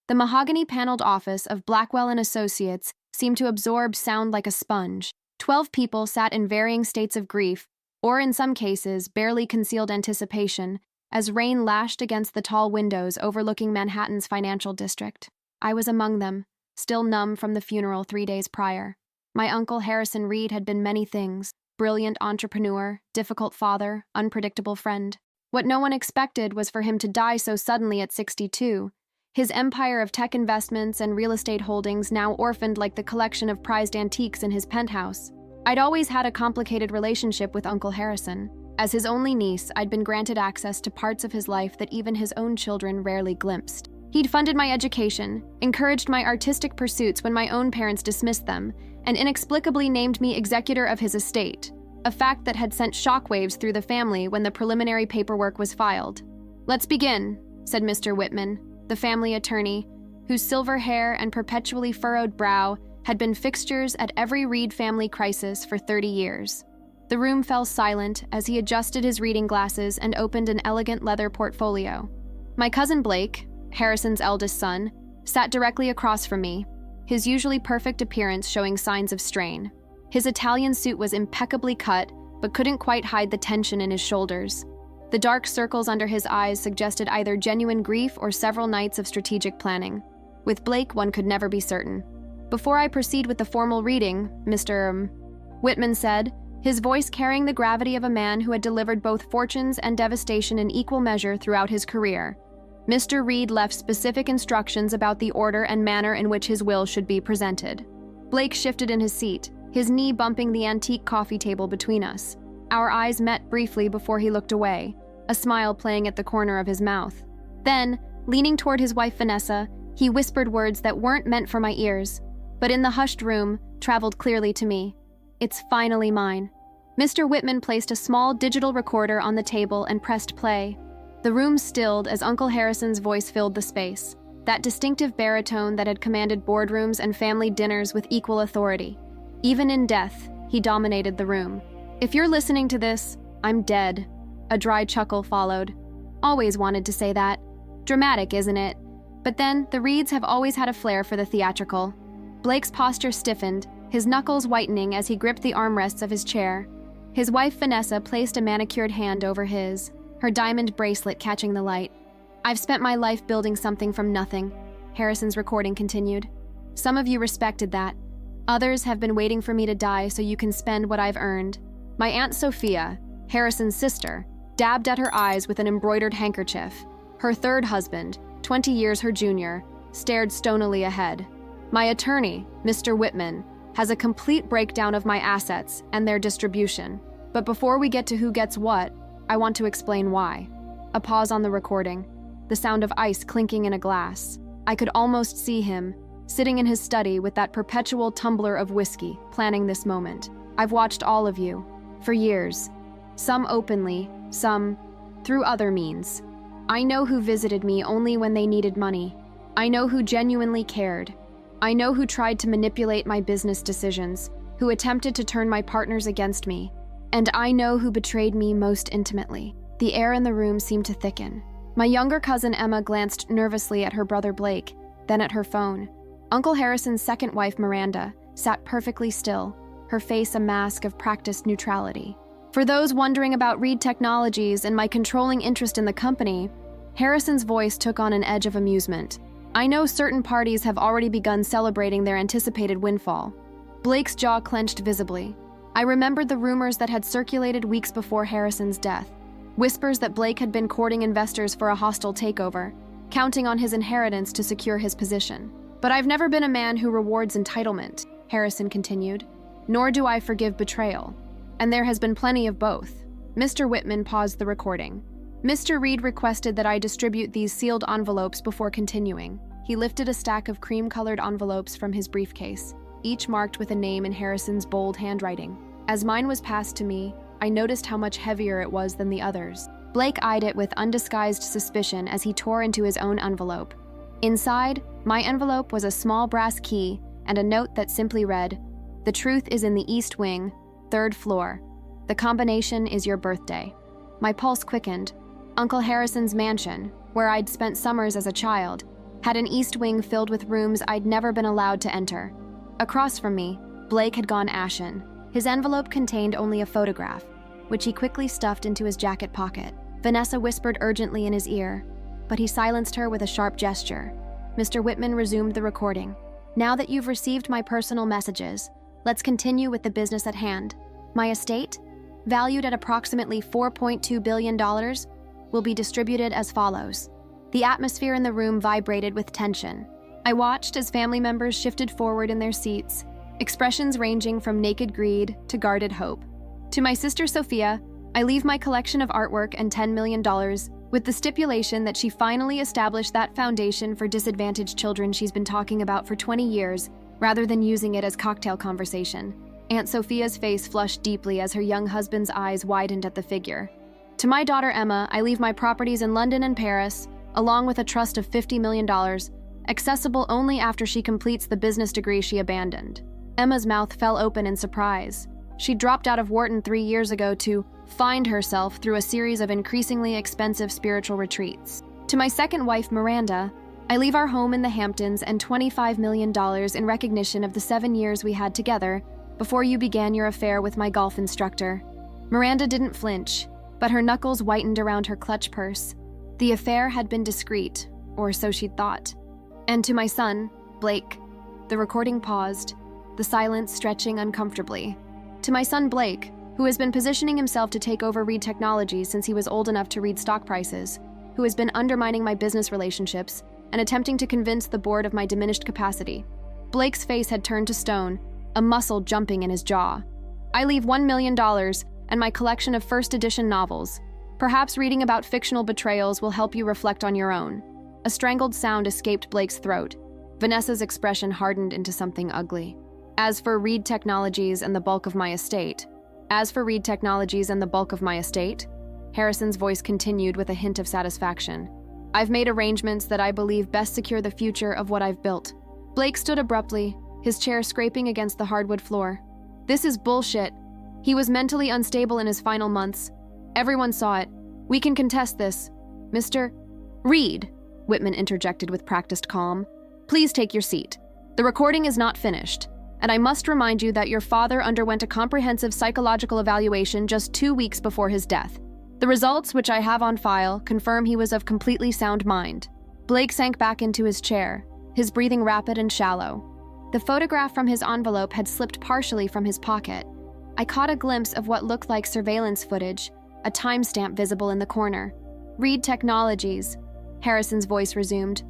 The mahogany-paneled office of Blackwell and Associates seemed to absorb sound like a sponge. 12 people sat in varying states of grief, or in some cases, barely concealed anticipation, as rain lashed against the tall windows overlooking Manhattan's financial district. I was among them, still numb from the funeral 3 days prior. My uncle Harrison Reed had been many things: brilliant entrepreneur, difficult father, unpredictable friend. What no one expected was for him to die so suddenly at 62, his empire of tech investments and real estate holdings now orphaned like the collection of prized antiques in his penthouse. I'd always had a complicated relationship with Uncle Harrison. As his only niece, I'd been granted access to parts of his life that even his own children rarely glimpsed. He'd funded my education, encouraged my artistic pursuits when my own parents dismissed them, and inexplicably named me executor of his estate, a fact that had sent shockwaves through the family when the preliminary paperwork was filed. "Let's begin," said Mr. Whitman, the family attorney, whose silver hair and perpetually furrowed brow had been fixtures at every Reed family crisis for 30 years. The room fell silent as he adjusted his reading glasses and opened an elegant leather portfolio. My cousin Blake, Harrison's eldest son, sat directly across from me, his usually perfect appearance showing signs of strain. His Italian suit was impeccably cut, but couldn't quite hide the tension in his shoulders. The dark circles under his eyes suggested either genuine grief or several nights of strategic planning. With Blake, one could never be certain. "Before I proceed with the formal reading, Mr. Whitman said, his voice carrying the gravity of a man who had delivered both fortunes and devastation in equal measure throughout his career. Mr. Reed left specific instructions about the order and manner in which his will should be presented." Blake shifted in his seat, his knee bumping the antique coffee table between us. Our eyes met briefly before he looked away, a smile playing at the corner of his mouth. Then, leaning toward his wife Vanessa, he whispered words that weren't meant for my ears, but in the hushed room, traveled clearly to me. "It's finally mine." Mr. Whitman placed a small digital recorder on the table and pressed play. The room stilled as Uncle Harrison's voice filled the space, that distinctive baritone that had commanded boardrooms and family dinners with equal authority. Even in death, he dominated the room. "If you're listening to this, I'm dead." A dry chuckle followed. "Always wanted to say that. Dramatic, isn't it? But then, the Reeds have always had a flair for the theatrical." Blake's posture stiffened, his knuckles whitening as he gripped the armrests of his chair. His wife Vanessa placed a manicured hand over his, her diamond bracelet catching the light. "I've spent my life building something from nothing," Harrison's recording continued. "Some of you respected that. Others have been waiting for me to die so you can spend what I've earned." My Aunt Sophia, Harrison's sister, dabbed at her eyes with an embroidered handkerchief. Her third husband, 20 years her junior, stared stonily ahead. "My attorney, Mr. Whitman, has a complete breakdown of my assets and their distribution. But before we get to who gets what, I want to explain why." A pause on the recording, the sound of ice clinking in a glass. I could almost see him, sitting in his study with that perpetual tumbler of whiskey, planning this moment. "I've watched all of you, for years. Some openly, some through other means. I know who visited me only when they needed money. I know who genuinely cared. I know who tried to manipulate my business decisions, who attempted to turn my partners against me. And I know who betrayed me most intimately." The air in the room seemed to thicken. My younger cousin Emma glanced nervously at her brother Blake, then at her phone. Uncle Harrison's second wife Miranda sat perfectly still, her face a mask of practiced neutrality. For those wondering about Reed Technologies and my controlling interest in the company, Harrison's voice took on an edge of amusement. "I know certain parties have already begun celebrating their anticipated windfall." Blake's jaw clenched visibly. I remembered the rumors that had circulated weeks before Harrison's death. Whispers that Blake had been courting investors for a hostile takeover, counting on his inheritance to secure his position. "But I've never been a man who rewards entitlement," Harrison continued. "Nor do I forgive betrayal. And there has been plenty of both." Mr. Whitman paused the recording. Mr. Reed requested that I distribute these sealed envelopes before continuing. He lifted a stack of cream-colored envelopes from his briefcase, each marked with a name in Harrison's bold handwriting. As mine was passed to me, I noticed how much heavier it was than the others. Blake eyed it with undisguised suspicion as he tore into his own envelope. Inside, my envelope was a small brass key and a note that simply read, "The truth is in the East Wing, 3rd floor. The combination is your birthday." My pulse quickened. Uncle Harrison's mansion, where I'd spent summers as a child, had an east wing filled with rooms I'd never been allowed to enter. Across from me, Blake had gone ashen. His envelope contained only a photograph, which he quickly stuffed into his jacket pocket. Vanessa whispered urgently in his ear, but he silenced her with a sharp gesture. Mr. Whitman resumed the recording. Now that you've received my personal messages, let's continue with the business at hand. My estate, valued at approximately $4.2 billion, will be distributed as follows. The atmosphere in the room vibrated with tension. I watched as family members shifted forward in their seats, expressions ranging from naked greed to guarded hope. To my sister Sophia, I leave my collection of artwork and $10 million with the stipulation that she finally establish that foundation for disadvantaged children she's been talking about for 20 years, rather than using it as cocktail conversation. Aunt Sophia's face flushed deeply as her young husband's eyes widened at the figure. To my daughter Emma, I leave my properties in London and Paris, along with a trust of $50 million, accessible only after she completes the business degree she abandoned. Emma's mouth fell open in surprise. She dropped out of Wharton 3 years ago to find herself through a series of increasingly expensive spiritual retreats. To my second wife, Miranda, I leave our home in the Hamptons and $25 million in recognition of the 7 years we had together before you began your affair with my golf instructor. Miranda didn't flinch, but her knuckles whitened around her clutch purse. The affair had been discreet, or so she'd thought. And to my son, Blake, the recording paused, the silence stretching uncomfortably. To my son Blake, who has been positioning himself to take over Reed Technologies since he was old enough to read stock prices, who has been undermining my business relationships and attempting to convince the board of my diminished capacity. Blake's face had turned to stone, a muscle jumping in his jaw. I leave $1 million and my collection of first edition novels. Perhaps reading about fictional betrayals will help you reflect on your own. A strangled sound escaped Blake's throat. Vanessa's expression hardened into something ugly. As for Reed Technologies and the bulk of my estate, Harrison's voice continued with a hint of satisfaction. I've made arrangements that I believe best secure the future of what I've built. Blake stood abruptly, his chair scraping against the hardwood floor. This is bullshit. He was mentally unstable in his final months. Everyone saw it. We can contest this. Mr. Reed, Whitman interjected with practiced calm. Please take your seat. The recording is not finished, and I must remind you that your father underwent a comprehensive psychological evaluation just 2 weeks before his death. The results, which I have on file, confirm he was of completely sound mind. Blake sank back into his chair, his breathing rapid and shallow. The photograph from his envelope had slipped partially from his pocket. I caught a glimpse of what looked like surveillance footage, a timestamp visible in the corner. Reed Technologies, Harrison's voice resumed.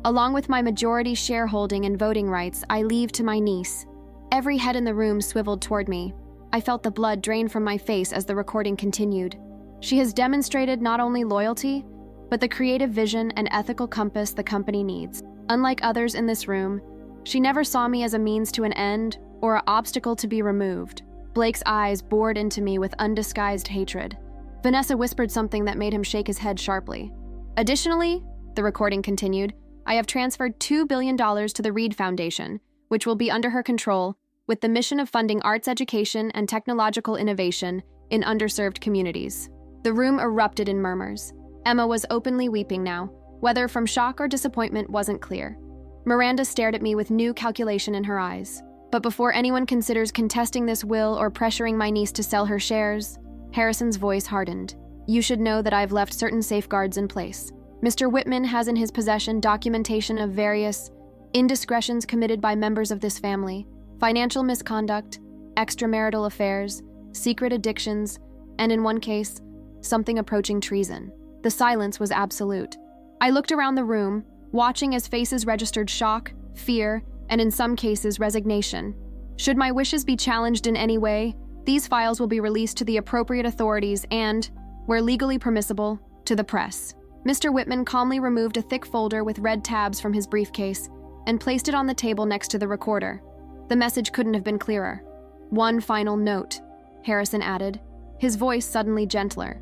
Along with my majority shareholding and voting rights, I leave to my niece. Every head in the room swiveled toward me. I felt the blood drain from my face as the recording continued. She has demonstrated not only loyalty, but the creative vision and ethical compass the company needs. Unlike others in this room, she never saw me as a means to an end or an obstacle to be removed. Blake's eyes bored into me with undisguised hatred. Vanessa whispered something that made him shake his head sharply. Additionally, the recording continued, I have transferred $2 billion to the Reed Foundation, which will be under her control, with the mission of funding arts education and technological innovation in underserved communities. The room erupted in murmurs. Emma was openly weeping now. Whether from shock or disappointment wasn't clear. Miranda stared at me with new calculation in her eyes. But before anyone considers contesting this will or pressuring my niece to sell her shares, Harrison's voice hardened. You should know that I've left certain safeguards in place. Mr. Whitman has in his possession documentation of various indiscretions committed by members of this family, financial misconduct, extramarital affairs, secret addictions, and in one case, something approaching treason. The silence was absolute. I looked around the room, watching as faces registered shock, fear, and in some cases, resignation. Should my wishes be challenged in any way, these files will be released to the appropriate authorities and, where legally permissible, to the press. Mr. Whitman calmly removed a thick folder with red tabs from his briefcase and placed it on the table next to the recorder. The message couldn't have been clearer. One final note, Harrison added, his voice suddenly gentler.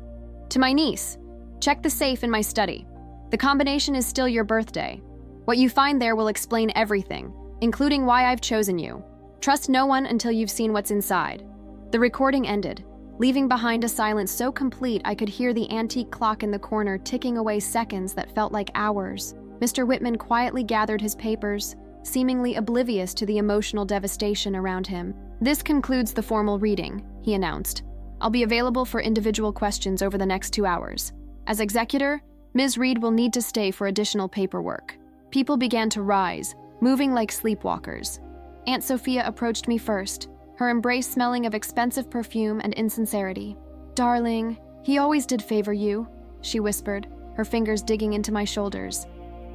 To my niece, check the safe in my study. The combination is still your birthday. What you find there will explain everything, including why I've chosen you. Trust no one until you've seen what's inside. The recording ended, leaving behind a silence so complete I could hear the antique clock in the corner ticking away seconds that felt like hours. Mr. Whitman quietly gathered his papers, seemingly oblivious to the emotional devastation around him. "This concludes the formal reading," he announced. "I'll be available for individual questions over the next 2 hours. As executor, Ms. Reed will need to stay for additional paperwork." People began to rise, moving like sleepwalkers. Aunt Sophia approached me first, her embrace smelling of expensive perfume and insincerity. "Darling, he always did favor you," she whispered, her fingers digging into my shoulders.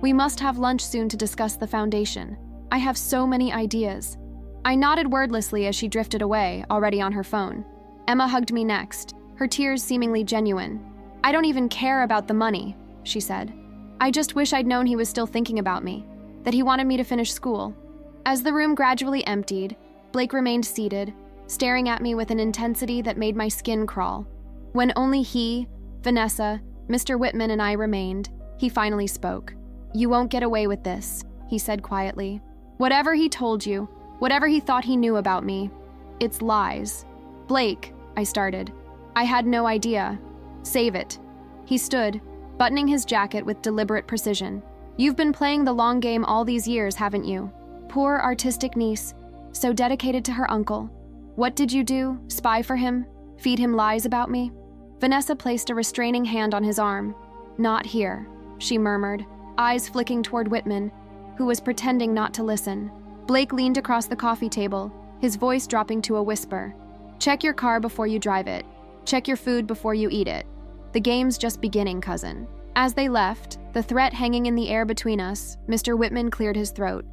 "We must have lunch soon to discuss the foundation. I have so many ideas." I nodded wordlessly as she drifted away, already on her phone. Emma hugged me next, her tears seemingly genuine. "I don't even care about the money," she said. "I just wish I'd known he was still thinking about me, that he wanted me to finish school." As the room gradually emptied, Blake remained seated, staring at me with an intensity that made my skin crawl. When only he, Vanessa, Mr. Whitman, and I remained, he finally spoke. "You won't get away with this," he said quietly. "Whatever he told you, whatever he thought he knew about me, it's lies." "Blake," I started. "I had no idea." "Save it." He stood, buttoning his jacket with deliberate precision. "You've been playing the long game all these years, haven't you? Poor artistic niece, so dedicated to her uncle. What did you do? Spy for him? Feed him lies about me?" Vanessa placed a restraining hand on his arm. "Not here," she murmured, eyes flicking toward Whitman, who was pretending not to listen. Blake leaned across the coffee table, his voice dropping to a whisper. "Check your car before you drive it. Check your food before you eat it. The game's just beginning, cousin." As they left, the threat hanging in the air between us, Mr. Whitman cleared his throat.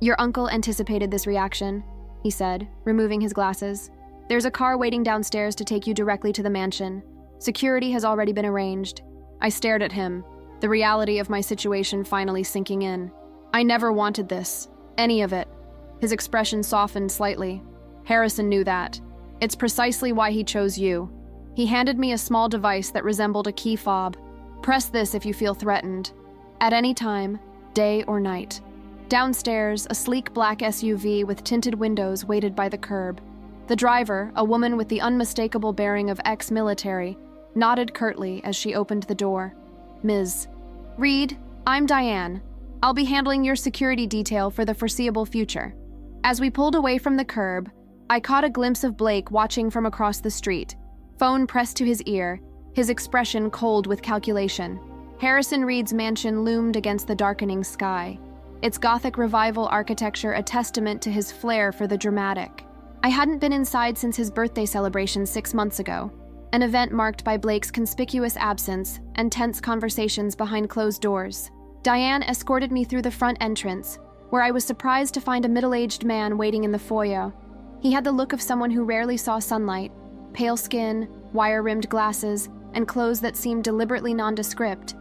"Your uncle anticipated this reaction," he said, removing his glasses. "There's a car waiting downstairs to take you directly to the mansion. Security has already been arranged." I stared at him, the reality of my situation finally sinking in. I never wanted this, any of it. His expression softened slightly. "Harrison knew that. It's precisely why he chose you." He handed me a small device that resembled a key fob. "Press this if you feel threatened. At any time, day or night." Downstairs, a sleek black SUV with tinted windows waited by the curb. The driver, a woman with the unmistakable bearing of ex-military, nodded curtly as she opened the door. "Ms. Reed, I'm Diane. I'll be handling your security detail for the foreseeable future." As we pulled away from the curb, I caught a glimpse of Blake watching from across the street, phone pressed to his ear, his expression cold with calculation. Harrison Reed's mansion loomed against the darkening sky, its Gothic Revival architecture a testament to his flair for the dramatic. I hadn't been inside since his birthday celebration 6 months ago, an event marked by Blake's conspicuous absence and tense conversations behind closed doors. Diane escorted me through the front entrance, where I was surprised to find a middle-aged man waiting in the foyer. He had the look of someone who rarely saw sunlight, pale skin, wire-rimmed glasses, and clothes that seemed deliberately nondescript.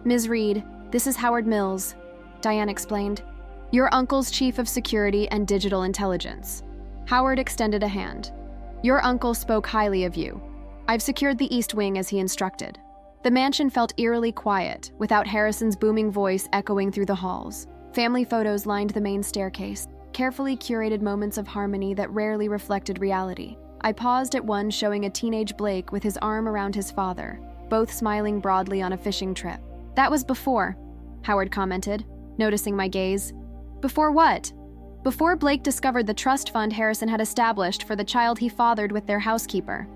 "Ms. Reed, this is Howard Mills," Diane explained. "Your uncle's chief of security and digital intelligence." Howard extended a hand. "Your uncle spoke highly of you. I've secured the East Wing as he instructed." The mansion felt eerily quiet, without Harrison's booming voice echoing through the halls. Family photos lined the main staircase, carefully curated moments of harmony that rarely reflected reality. I paused at one showing a teenage Blake with his arm around his father, both smiling broadly on a fishing trip. "That was before," Howard commented, noticing my gaze. "Before what?" "Before Blake discovered the trust fund Harrison had established for the child he fathered with their housekeeper."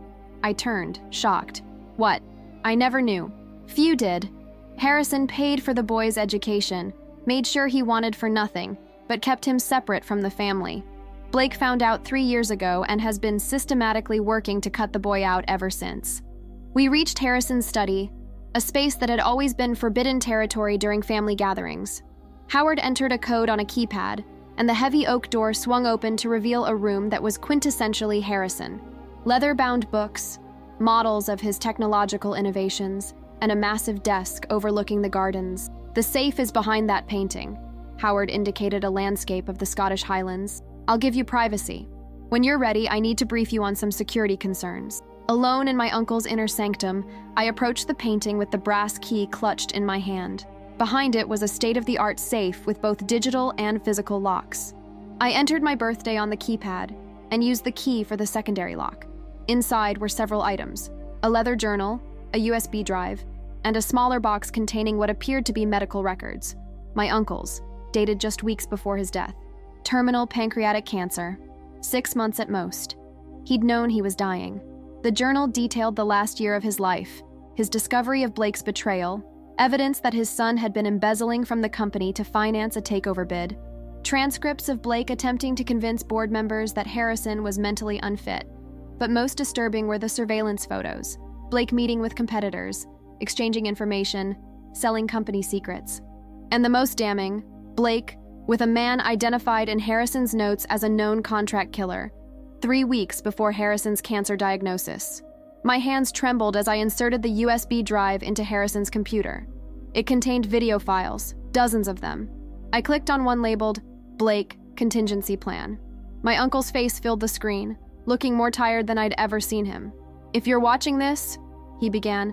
I turned, shocked. "What?" "I never knew. Few did. Harrison paid for the boy's education, made sure he wanted for nothing, but kept him separate from the family. Blake found out 3 years ago and has been systematically working to cut the boy out ever since." We reached Harrison's study, a space that had always been forbidden territory during family gatherings. Howard entered a code on a keypad, and the heavy oak door swung open to reveal a room that was quintessentially Harrison. Leather-bound books, models of his technological innovations, and a massive desk overlooking the gardens. "The safe is behind that painting," Howard indicated a landscape of the Scottish Highlands. "I'll give you privacy. When you're ready, I need to brief you on some security concerns." Alone in my uncle's inner sanctum, I approached the painting with the brass key clutched in my hand. Behind it was a state-of-the-art safe with both digital and physical locks. I entered my birthday on the keypad and used the key for the secondary lock. Inside were several items: a leather journal, a USB drive, and a smaller box containing what appeared to be medical records. My uncle's, dated just weeks before his death. Terminal pancreatic cancer, 6 months at most. He'd known he was dying. The journal detailed the last year of his life, his discovery of Blake's betrayal, evidence that his son had been embezzling from the company to finance a takeover bid, transcripts of Blake attempting to convince board members that Harrison was mentally unfit. But most disturbing were the surveillance photos, Blake meeting with competitors, exchanging information, selling company secrets. And the most damning, Blake, with a man identified in Harrison's notes as a known contract killer, 3 weeks before Harrison's cancer diagnosis. My hands trembled as I inserted the USB drive into Harrison's computer. It contained video files, dozens of them. I clicked on one labeled, Blake, Contingency Plan. My uncle's face filled the screen, looking more tired than I'd ever seen him. "If you're watching this," he began,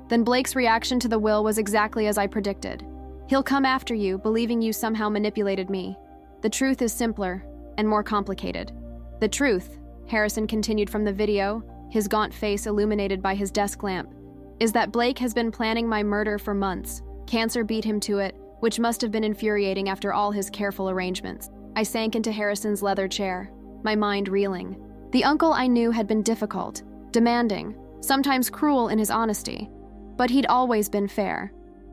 then Blake's reaction to the will was exactly as I predicted. "He'll come after you, believing you somehow manipulated me. The truth is simpler and more complicated." "The truth," Harrison continued from the video, his gaunt face illuminated by his desk lamp, "is that Blake has been planning my murder for months. Cancer beat him to it, which must have been infuriating after all his careful arrangements." I sank into Harrison's leather chair, my mind reeling. The uncle I knew had been difficult, demanding, sometimes cruel in his honesty, but he'd always been fair.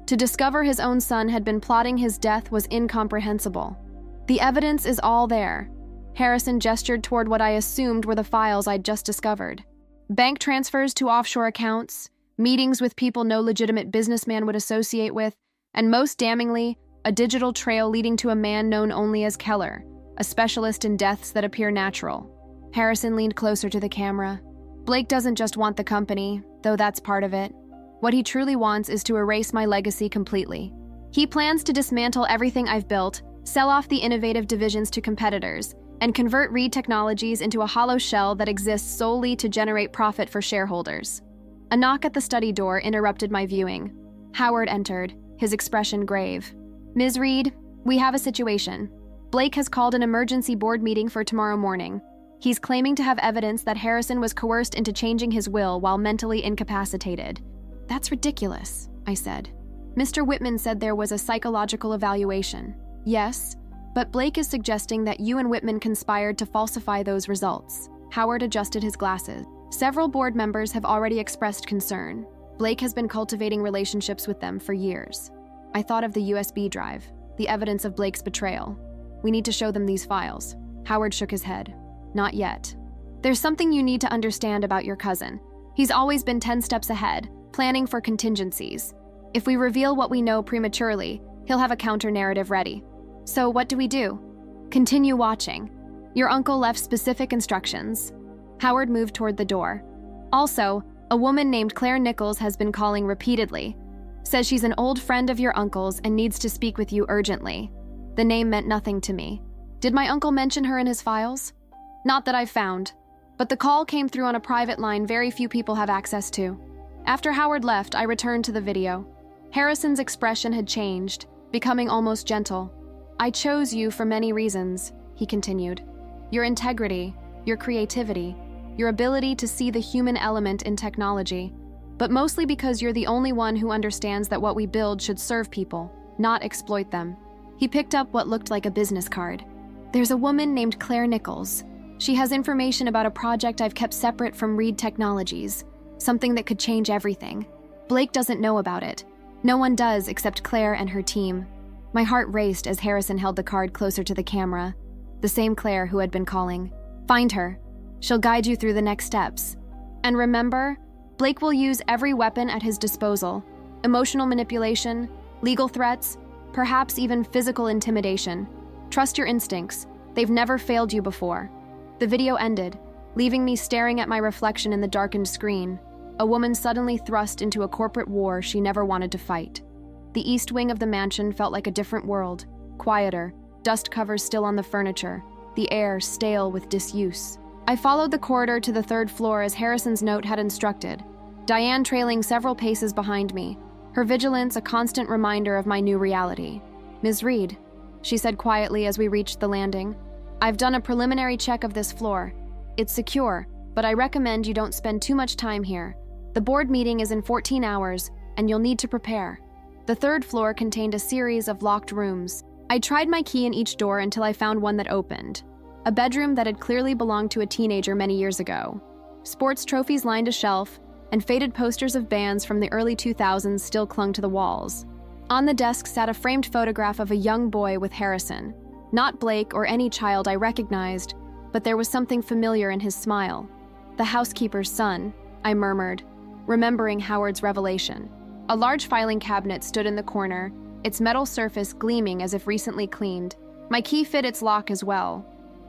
To discover his own son had been plotting his death was incomprehensible. "The evidence is all there." Harrison gestured toward what I assumed were the files I'd just discovered. Bank transfers to offshore accounts, meetings with people no legitimate businessman would associate with, and most damningly, a digital trail leading to a man known only as Keller, a specialist in deaths that appear natural. Harrison leaned closer to the camera. "Blake doesn't just want the company, though that's part of it. What he truly wants is to erase my legacy completely. He plans to dismantle everything I've built, sell off the innovative divisions to competitors, and convert Reed Technologies into a hollow shell that exists solely to generate profit for shareholders." A knock at the study door interrupted my viewing. Howard entered, his expression grave. "Ms. Reed, we have a situation. Blake has called an emergency board meeting for tomorrow morning. He's claiming to have evidence that Harrison was coerced into changing his will while mentally incapacitated." "That's ridiculous," I said. "Mr. Whitman said there was a psychological evaluation." "Yes, but Blake is suggesting that you and Whitman conspired to falsify those results." Howard adjusted his glasses. "Several board members have already expressed concern. Blake has been cultivating relationships with them for years." I thought of the USB drive, the evidence of Blake's betrayal. "We need to show them these files." Howard shook his head. "Not yet. There's something you need to understand about your cousin. He's always been 10 steps ahead, planning for contingencies. If we reveal what we know prematurely, he'll have a counter-narrative ready. So what do we do? Continue watching. Your uncle left specific instructions." Howard moved toward the door. "Also, a woman named Claire Nichols has been calling repeatedly. Says she's an old friend of your uncle's and needs to speak with you urgently." The name meant nothing to me. Did my uncle mention her in his files? Not that I've found, but the call came through on a private line very few people have access to. After Howard left, I returned to the video. Harrison's expression had changed, becoming almost gentle. "I chose you for many reasons," he continued. "Your integrity, your creativity, your ability to see the human element in technology, but mostly because you're the only one who understands that what we build should serve people, not exploit them." He picked up what looked like a business card. "There's a woman named Claire Nichols. She has information about a project I've kept separate from Reed Technologies, something that could change everything. Blake doesn't know about it. No one does except Claire and her team." My heart raced as Harrison held the card closer to the camera. The same Claire who had been calling. "Find her. She'll guide you through the next steps. And remember, Blake will use every weapon at his disposal. Emotional manipulation, legal threats, perhaps even physical intimidation. Trust your instincts. They've never failed you before." The video ended, leaving me staring at my reflection in the darkened screen. A woman suddenly thrust into a corporate war she never wanted to fight. The east wing of the mansion felt like a different world, quieter, dust covers still on the furniture, the air stale with disuse. I followed the corridor to the 3rd floor as Harrison's note had instructed, Diane trailing several paces behind me, her vigilance a constant reminder of my new reality. "Ms. Reed," she said quietly as we reached the landing, "I've done a preliminary check of this floor. It's secure, but I recommend you don't spend too much time here. The board meeting is in 14 hours, and you'll need to prepare." The third floor contained a series of locked rooms. I tried my key in each door until I found one that opened. A bedroom that had clearly belonged to a teenager many years ago. Sports trophies lined a shelf, and faded posters of bands from the early 2000s still clung to the walls. On the desk sat a framed photograph of a young boy with Harrison. Not Blake or any child I recognized, but there was something familiar in his smile. "The housekeeper's son," I murmured, remembering Howard's revelation. A large filing cabinet stood in the corner, its metal surface gleaming as if recently cleaned. My key fit its lock as well.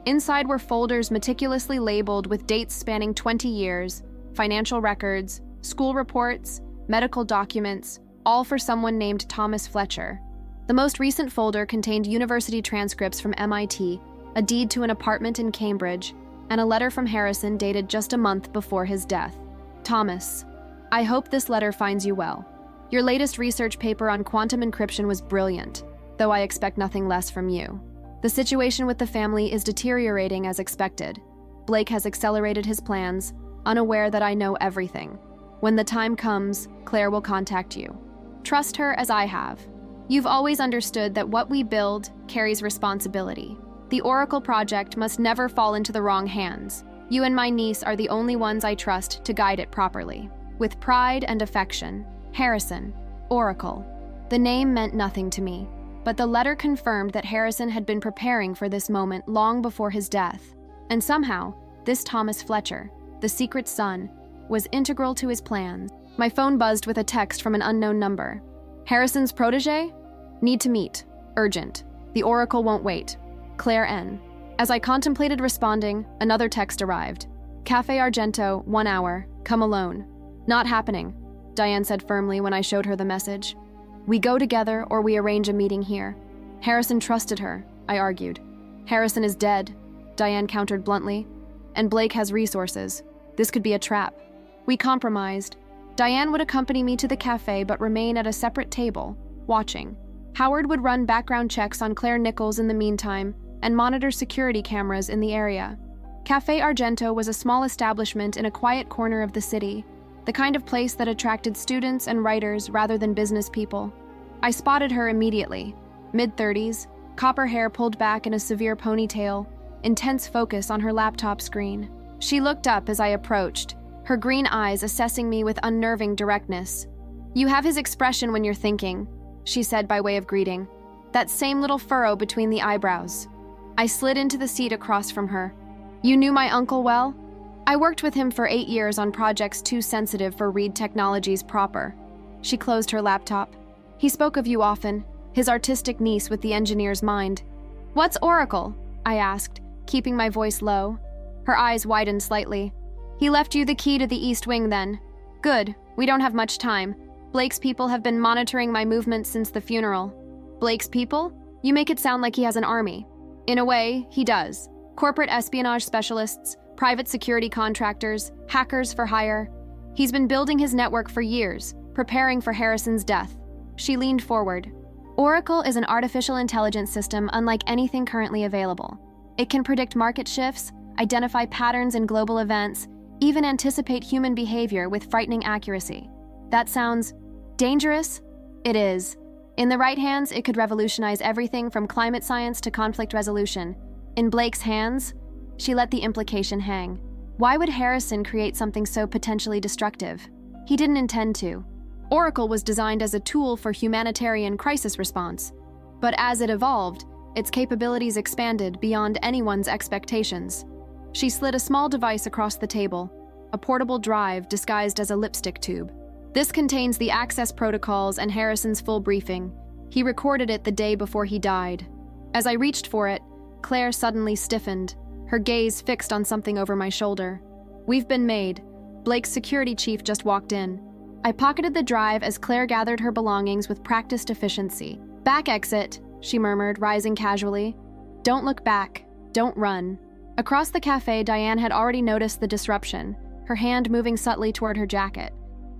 Inside were folders meticulously labeled with dates spanning 20 years, financial records, school reports, medical documents, all for someone named Thomas Fletcher. The most recent folder contained university transcripts from MIT, a deed to an apartment in Cambridge, and a letter from Harrison dated just a month before his death. "Thomas, I hope this letter finds you well. Your latest research paper on quantum encryption was brilliant, though I expect nothing less from you. The situation with the family is deteriorating as expected. Blake has accelerated his plans, unaware that I know everything. When the time comes, Claire will contact you. Trust her as I have. You've always understood that what we build carries responsibility. The Oracle project must never fall into the wrong hands. You and my niece are the only ones I trust to guide it properly. With pride and affection, Harrison, Oracle." The name meant nothing to me, but the letter confirmed that Harrison had been preparing for this moment long before his death. And somehow, this Thomas Fletcher, the secret son, was integral to his plans. My phone buzzed with a text from an unknown number. "Harrison's protege? Need to meet. Urgent. The Oracle won't wait. Claire N." As I contemplated responding, another text arrived. "Cafe Argento, 1 hour. Come alone." "Not happening," Diane said firmly when I showed her the message. "We go together or we arrange a meeting here." "Harrison trusted her," I argued. "Harrison is dead," Diane countered bluntly. "And Blake has resources. This could be a trap." We compromised. Diane would accompany me to the cafe but remain at a separate table, watching. Howard would run background checks on Claire Nichols in the meantime and monitor security cameras in the area. Cafe Argento was a small establishment in a quiet corner of the city, the kind of place that attracted students and writers rather than business people. I spotted her immediately. Mid-30s, copper hair pulled back in a severe ponytail, intense focus on her laptop screen. She looked up as I approached, her green eyes assessing me with unnerving directness. "You have his expression when you're thinking," she said by way of greeting. "That same little furrow between the eyebrows." I slid into the seat across from her. "You knew my uncle well?" "I worked with him for 8 years on projects too sensitive for Reed Technologies proper." She closed her laptop. "He spoke of you often, his artistic niece with the engineer's mind." "What's Oracle?" I asked, keeping my voice low. Her eyes widened slightly. "He left you the key to the East Wing then. Good, we don't have much time. Blake's people have been monitoring my movements since the funeral." "Blake's people? You make it sound like he has an army." "In a way, he does. Corporate espionage specialists, private security contractors, hackers for hire. He's been building his network for years, preparing for Harrison's death." She leaned forward. "Oracle is an artificial intelligence system unlike anything currently available. It can predict market shifts, identify patterns in global events, even anticipate human behavior with frightening accuracy. That sounds dangerous? It is. In the right hands, it could revolutionize everything from climate science to conflict resolution. In Blake's hands?" She let the implication hang. "Why would Harrison create something so potentially destructive? He didn't intend to. Oracle was designed as a tool for humanitarian crisis response. But as it evolved, its capabilities expanded beyond anyone's expectations." She slid a small device across the table, a portable drive disguised as a lipstick tube. "This contains the access protocols and Harrison's full briefing. He recorded it the day before he died." As I reached for it, Claire suddenly stiffened, her gaze fixed on something over my shoulder. "We've been made. Blake's security chief just walked in." I pocketed the drive as Claire gathered her belongings with practiced efficiency. "Back exit," she murmured, rising casually. "Don't look back. Don't run." Across the cafe, Diane had already noticed the disruption, her hand moving subtly toward her jacket.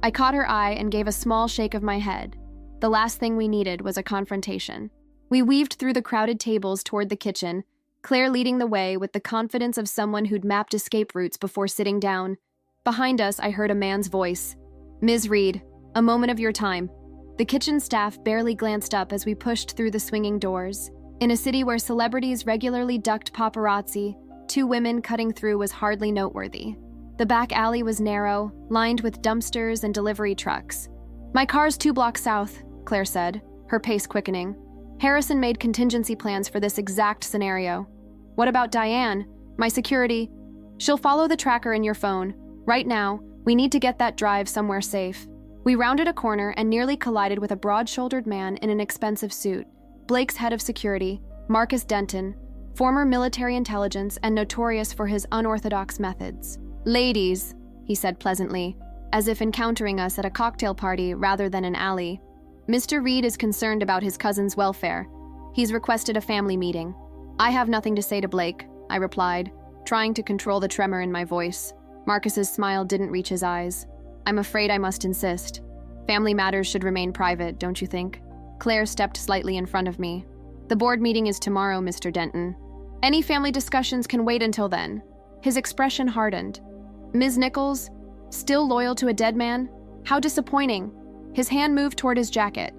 I caught her eye and gave a small shake of my head. The last thing we needed was a confrontation. We weaved through the crowded tables toward the kitchen, Claire leading the way with the confidence of someone who'd mapped escape routes before sitting down. Behind us, I heard a man's voice. "Ms. Reed, a moment of your time." The kitchen staff barely glanced up as we pushed through the swinging doors. In a city where celebrities regularly ducked paparazzi, 2 women cutting through was hardly noteworthy. The back alley was narrow, lined with dumpsters and delivery trucks. "My car's 2 blocks south," Claire said, her pace quickening. Harrison made contingency plans for this exact scenario. "What about Diane? My security? She'll follow the tracker in your phone. Right now, we need to get that drive somewhere safe." We rounded a corner and nearly collided with a broad-shouldered man in an expensive suit, Blake's head of security, Marcus Denton, former military intelligence and notorious for his unorthodox methods. "Ladies," he said pleasantly, as if encountering us at a cocktail party rather than an alley. "Mr. Reed is concerned about his cousin's welfare. He's requested a family meeting." "I have nothing to say to Blake," I replied, trying to control the tremor in my voice. Marcus's smile didn't reach his eyes. "I'm afraid I must insist. Family matters should remain private, don't you think?" Claire stepped slightly in front of me. "The board meeting is tomorrow, Mr. Denton. Any family discussions can wait until then." His expression hardened. "Ms. Nichols, still loyal to a dead man? How disappointing." His hand moved toward his jacket.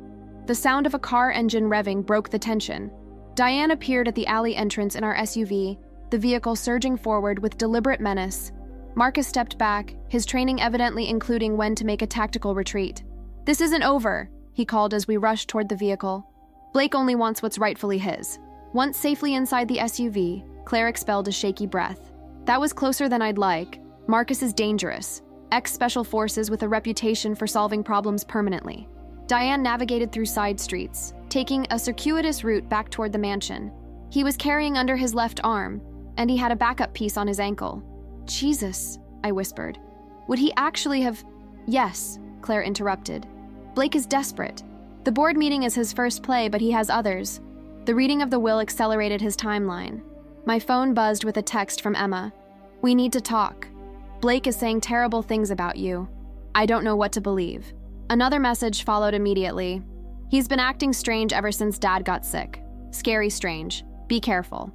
The sound of a car engine revving broke the tension. Diane appeared at the alley entrance in our SUV, the vehicle surging forward with deliberate menace. Marcus stepped back, his training evidently including when to make a tactical retreat. "This isn't over," he called as we rushed toward the vehicle. "Blake only wants what's rightfully his." Once safely inside the SUV, Claire expelled a shaky breath. "That was closer than I'd like. Marcus is dangerous. Ex-special forces with a reputation for solving problems permanently." Diane navigated through side streets, taking a circuitous route back toward the mansion. He was carrying under his left arm, and he had a backup piece on his ankle. "Jesus," I whispered. "Would he actually have—" "Yes," Claire interrupted. "Blake is desperate. The board meeting is his first play, but he has others." The reading of the will accelerated his timeline. My phone buzzed with a text from Emma. "We need to talk. Blake is saying terrible things about you. I don't know what to believe." Another message followed immediately. "He's been acting strange ever since Dad got sick. Scary strange. Be careful."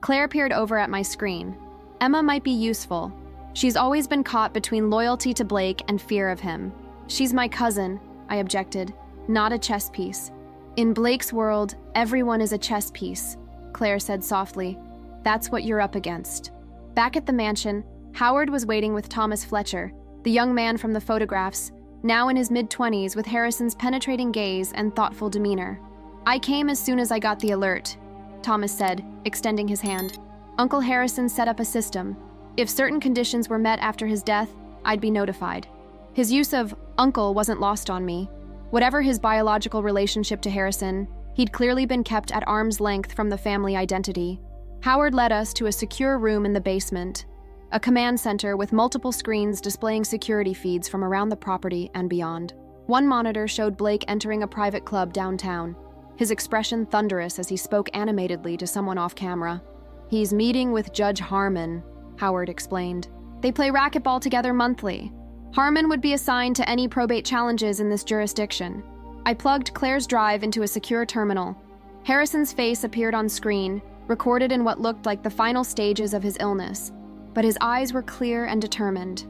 Claire peered over at my screen. Emma might be useful. She's always been caught between loyalty to Blake and fear of him. "She's my cousin," I objected, "not a chess piece." "In Blake's world, everyone is a chess piece," Claire said softly. "That's what you're up against." Back at the mansion, Howard was waiting with Thomas Fletcher, the young man from the photographs, now in his mid-20s with Harrison's penetrating gaze and thoughtful demeanor. "I came as soon as I got the alert," Thomas said, extending his hand. "Uncle Harrison set up a system. If certain conditions were met after his death, I'd be notified." His use of "uncle" wasn't lost on me. Whatever his biological relationship to Harrison, he'd clearly been kept at arm's length from the family identity. Howard led us to a secure room in the basement, a command center with multiple screens displaying security feeds from around the property and beyond. One monitor showed Blake entering a private club downtown, his expression thunderous as he spoke animatedly to someone off camera. "He's meeting with Judge Harmon," Howard explained. "They play racquetball together monthly. Harmon would be assigned to any probate challenges in this jurisdiction." I plugged Claire's drive into a secure terminal. Harrison's face appeared on screen, recorded in what looked like the final stages of his illness, but his eyes were clear and determined.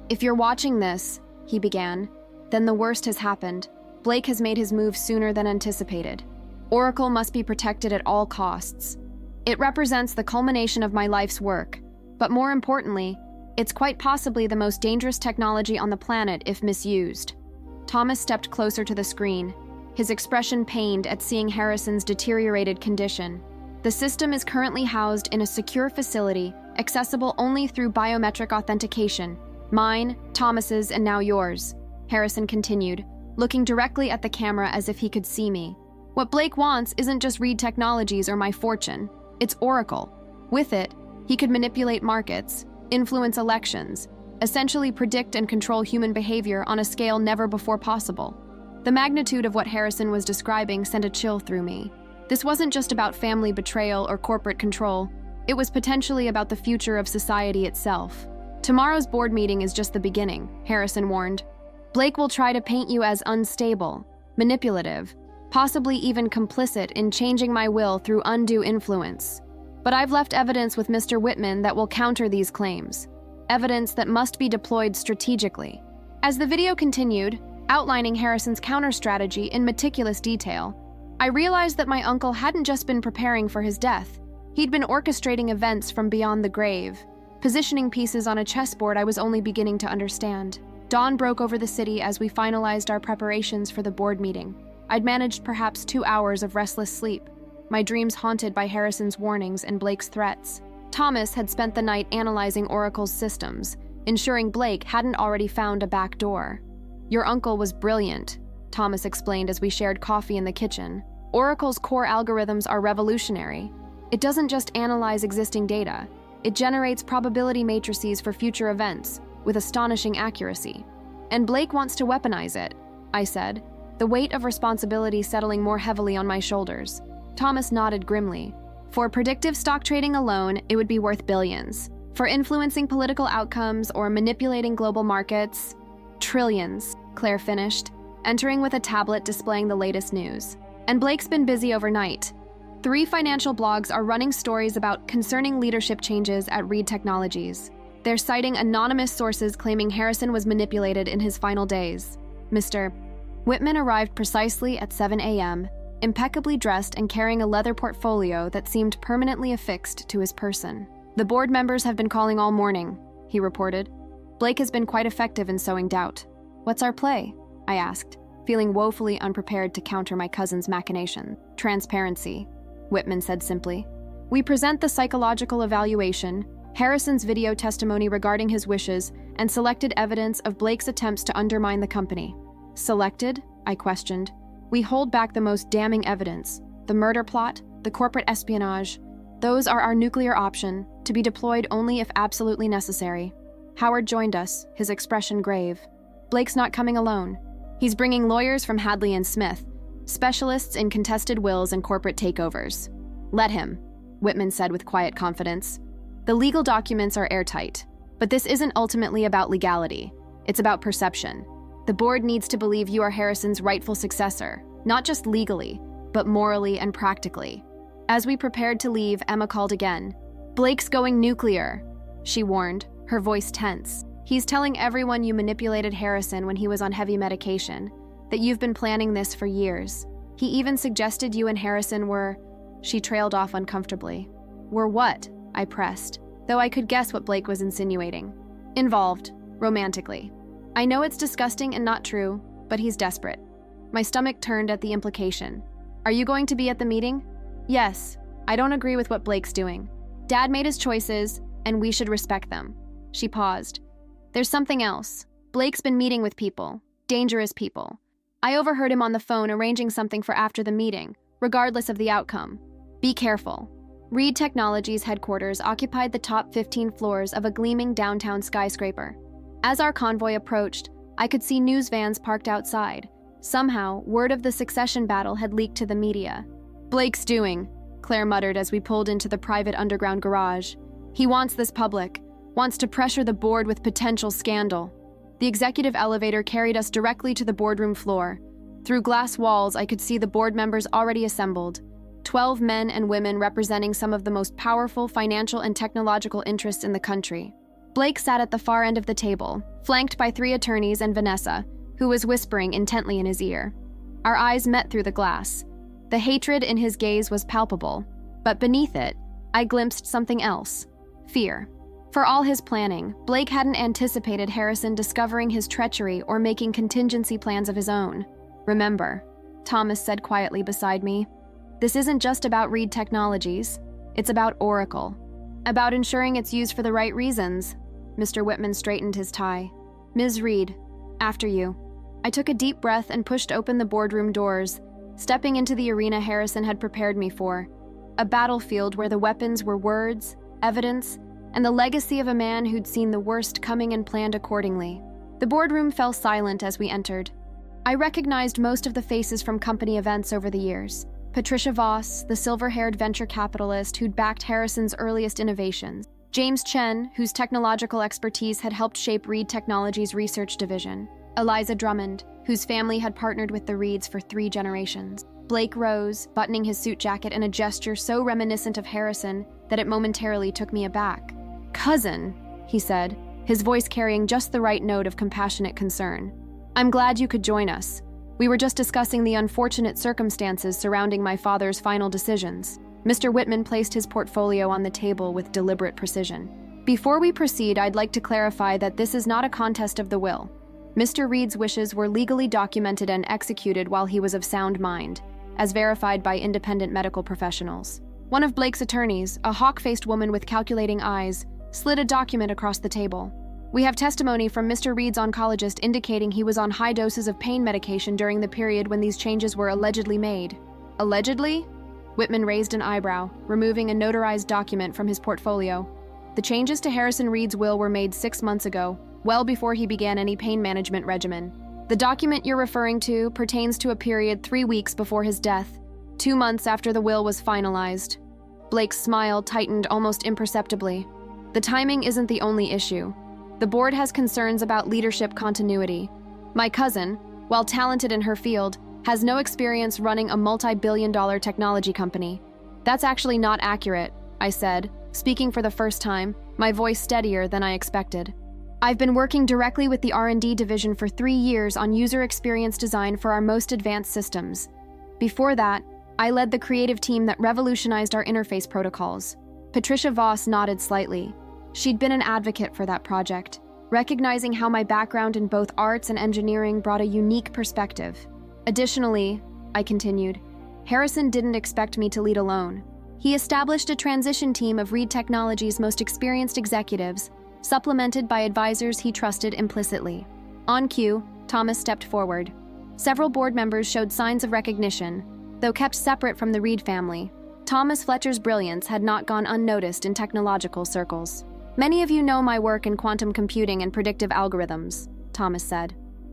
"If you're watching this," he began, "then the worst has happened. Blake has made his move sooner than anticipated. Oracle must be protected at all costs. It represents the culmination of my life's work, but more importantly, it's quite possibly the most dangerous technology on the planet if misused." Thomas stepped closer to the screen, his expression pained at seeing Harrison's deteriorated condition. "The system is currently housed in a secure facility, accessible only through biometric authentication. Mine, Thomas's, and now yours," Harrison continued, looking directly at the camera as if he could see me. "What Blake wants isn't just Reed Technologies or my fortune. It's Oracle. With it, he could manipulate markets, influence elections, essentially predict and control human behavior on a scale never before possible." The magnitude of what Harrison was describing sent a chill through me. This wasn't just about family betrayal or corporate control. It was potentially about the future of society itself. "Tomorrow's board meeting is just the beginning," Harrison warned. "Blake will try to paint you as unstable, manipulative, possibly even complicit in changing my will through undue influence. But I've left evidence with Mr. Whitman that will counter these claims. Evidence that must be deployed strategically." As the video continued, outlining Harrison's counter-strategy in meticulous detail. I realized that my uncle hadn't just been preparing for his death. He'd been orchestrating events from beyond the grave, positioning pieces on a chessboard I was only beginning to understand. Dawn broke over the city as we finalized our preparations for the board meeting. I'd managed perhaps 2 hours of restless sleep, my dreams haunted by Harrison's warnings and Blake's threats. Thomas had spent the night analyzing Oracle's systems, ensuring Blake hadn't already found a back door. "Your uncle was brilliant," Thomas explained as we shared coffee in the kitchen. "Oracle's core algorithms are revolutionary. It doesn't just analyze existing data, it generates probability matrices for future events with astonishing accuracy. And Blake wants to weaponize it," I said, the weight of responsibility settling more heavily on my shoulders. Thomas nodded grimly. "For predictive stock trading alone, it would be worth billions. For influencing political outcomes or manipulating global markets, trillions," Claire finished, entering with a tablet displaying the latest news. "And Blake's been busy overnight. 3 financial blogs are running stories about concerning leadership changes at Reed Technologies. They're citing anonymous sources claiming Harrison was manipulated in his final days." Mr. Whitman arrived precisely at 7 a.m., impeccably dressed and carrying a leather portfolio that seemed permanently affixed to his person. "The board members have been calling all morning," he reported. "Blake has been quite effective in sowing doubt." "What's our play?" I asked, feeling woefully unprepared to counter my cousin's machination. "Transparency," Whitman said simply. "We present the psychological evaluation, Harrison's video testimony regarding his wishes, and selected evidence of Blake's attempts to undermine the company." "Selected?" I questioned. "We hold back the most damning evidence. The murder plot, the corporate espionage. Those are our nuclear option, to be deployed only if absolutely necessary." Howard joined us, his expression grave. "Blake's not coming alone. He's bringing lawyers from Hadley and Smith, specialists in contested wills and corporate takeovers." "Let him," Whitman said with quiet confidence. "The legal documents are airtight, but this isn't ultimately about legality. It's about perception. The board needs to believe you are Harrison's rightful successor, not just legally, but morally and practically." As we prepared to leave, Emma called again. "Blake's going nuclear," she warned, her voice tense. "He's telling everyone you manipulated Harrison when he was on heavy medication, that you've been planning this for years. He even suggested you and Harrison were—" She trailed off uncomfortably. "Were what?" I pressed, though I could guess what Blake was insinuating. "Involved, romantically. I know it's disgusting and not true, but he's desperate." My stomach turned at the implication. "Are you going to be at the meeting?" "Yes. I don't agree with what Blake's doing. Dad made his choices, and we should respect them." She paused. "There's something else. Blake's been meeting with people, dangerous people. I overheard him on the phone arranging something for after the meeting, regardless of the outcome. Be careful." Reed Technologies headquarters occupied the top 15 floors of a gleaming downtown skyscraper. As our convoy approached, I could see news vans parked outside. Somehow, word of the succession battle had leaked to the media. "Blake's doing," Claire muttered as we pulled into the private underground garage. "He wants this public, wants to pressure the board with potential scandal." The executive elevator carried us directly to the boardroom floor. Through glass walls, I could see the board members already assembled. 12 men and women representing some of the most powerful financial and technological interests in the country. Blake sat at the far end of the table, flanked by 3 attorneys and Vanessa, who was whispering intently in his ear. Our eyes met through the glass. The hatred in his gaze was palpable, but beneath it, I glimpsed something else: fear. For all his planning, Blake hadn't anticipated Harrison discovering his treachery or making contingency plans of his own. "Remember," Thomas said quietly beside me, "this isn't just about Reed Technologies. It's about Oracle. About ensuring it's used for the right reasons." Mr. Whitman straightened his tie. "Ms. Reed, after you." I took a deep breath and pushed open the boardroom doors, stepping into the arena Harrison had prepared me for. A battlefield where the weapons were words, evidence, and the legacy of a man who'd seen the worst coming and planned accordingly. The boardroom fell silent as we entered. I recognized most of the faces from company events over the years. Patricia Voss, the silver-haired venture capitalist who'd backed Harrison's earliest innovations. James Chen, whose technological expertise had helped shape Reed Technologies' research division. Eliza Drummond, whose family had partnered with the Reeds for 3 generations. Blake Rose, buttoning his suit jacket in a gesture so reminiscent of Harrison that it momentarily took me aback. "Cousin," he said, his voice carrying just the right note of compassionate concern. I'm glad you could join us. We were just discussing the unfortunate circumstances surrounding my father's final decisions. Mr. Whitman placed his portfolio on the table with deliberate precision. Before we proceed, I'd like to clarify that this is not a contest of the will. Mr. Reed's wishes were legally documented and executed while he was of sound mind, as verified by independent medical professionals. One of Blake's attorneys, a hawk-faced woman with calculating eyes, slid a document across the table. We have testimony from Mr. Reed's oncologist indicating he was on high doses of pain medication during the period when these changes were allegedly made. Allegedly? Whitman raised an eyebrow, removing a notarized document from his portfolio. The changes to Harrison Reed's will were made 6 months ago, well before he began any pain management regimen. The document you're referring to pertains to a period 3 weeks before his death, 2 months after the will was finalized. Blake's smile tightened almost imperceptibly. The timing isn't the only issue. The board has concerns about leadership continuity. My cousin, while talented in her field, has no experience running a multi-billion-dollar technology company. That's actually not accurate, I said, speaking for the first time, my voice steadier than I expected. I've been working directly with the R&D division for 3 years on user experience design for our most advanced systems. Before that, I led the creative team that revolutionized our interface protocols. Patricia Voss nodded slightly. She'd been an advocate for that project, recognizing how my background in both arts and engineering brought a unique perspective. Additionally, I continued, Harrison didn't expect me to lead alone. He established a transition team of Reed Technologies' most experienced executives, supplemented by advisors he trusted implicitly. On cue, Thomas stepped forward. Several board members showed signs of recognition, though kept separate from the Reed family. Thomas Fletcher's brilliance had not gone unnoticed in technological circles. Many of you know my work in quantum computing and predictive algorithms, Thomas said.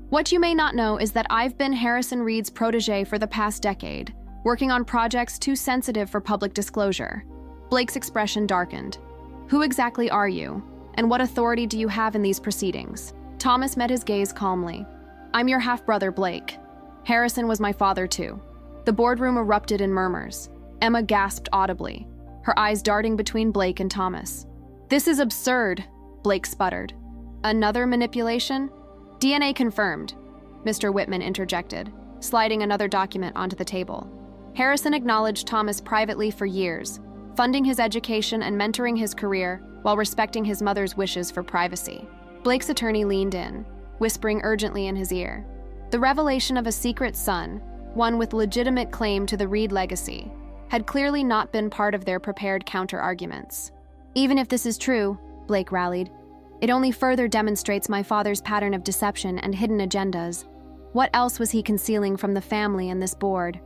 What you may not know is that I've been Harrison Reed's protege for the past decade, working on projects too sensitive for public disclosure. Blake's expression darkened. Who exactly are you, and what authority do you have in these proceedings? Thomas met his gaze calmly. I'm your half-brother, Blake. Harrison was my father, too. The boardroom erupted in murmurs. Emma gasped audibly, her eyes darting between Blake and Thomas. This is absurd, Blake sputtered. Another manipulation? DNA confirmed, Mr. Whitman interjected, sliding another document onto the table. Harrison acknowledged Thomas privately for years, funding his education and mentoring his career while respecting his mother's wishes for privacy. Blake's attorney leaned in, whispering urgently in his ear. The revelation of a secret son, one with legitimate claim to the Reed legacy, had clearly not been part of their prepared counter-arguments. Even if this is true, Blake rallied, it only further demonstrates my father's pattern of deception and hidden agendas. What else was he concealing from the family and this board?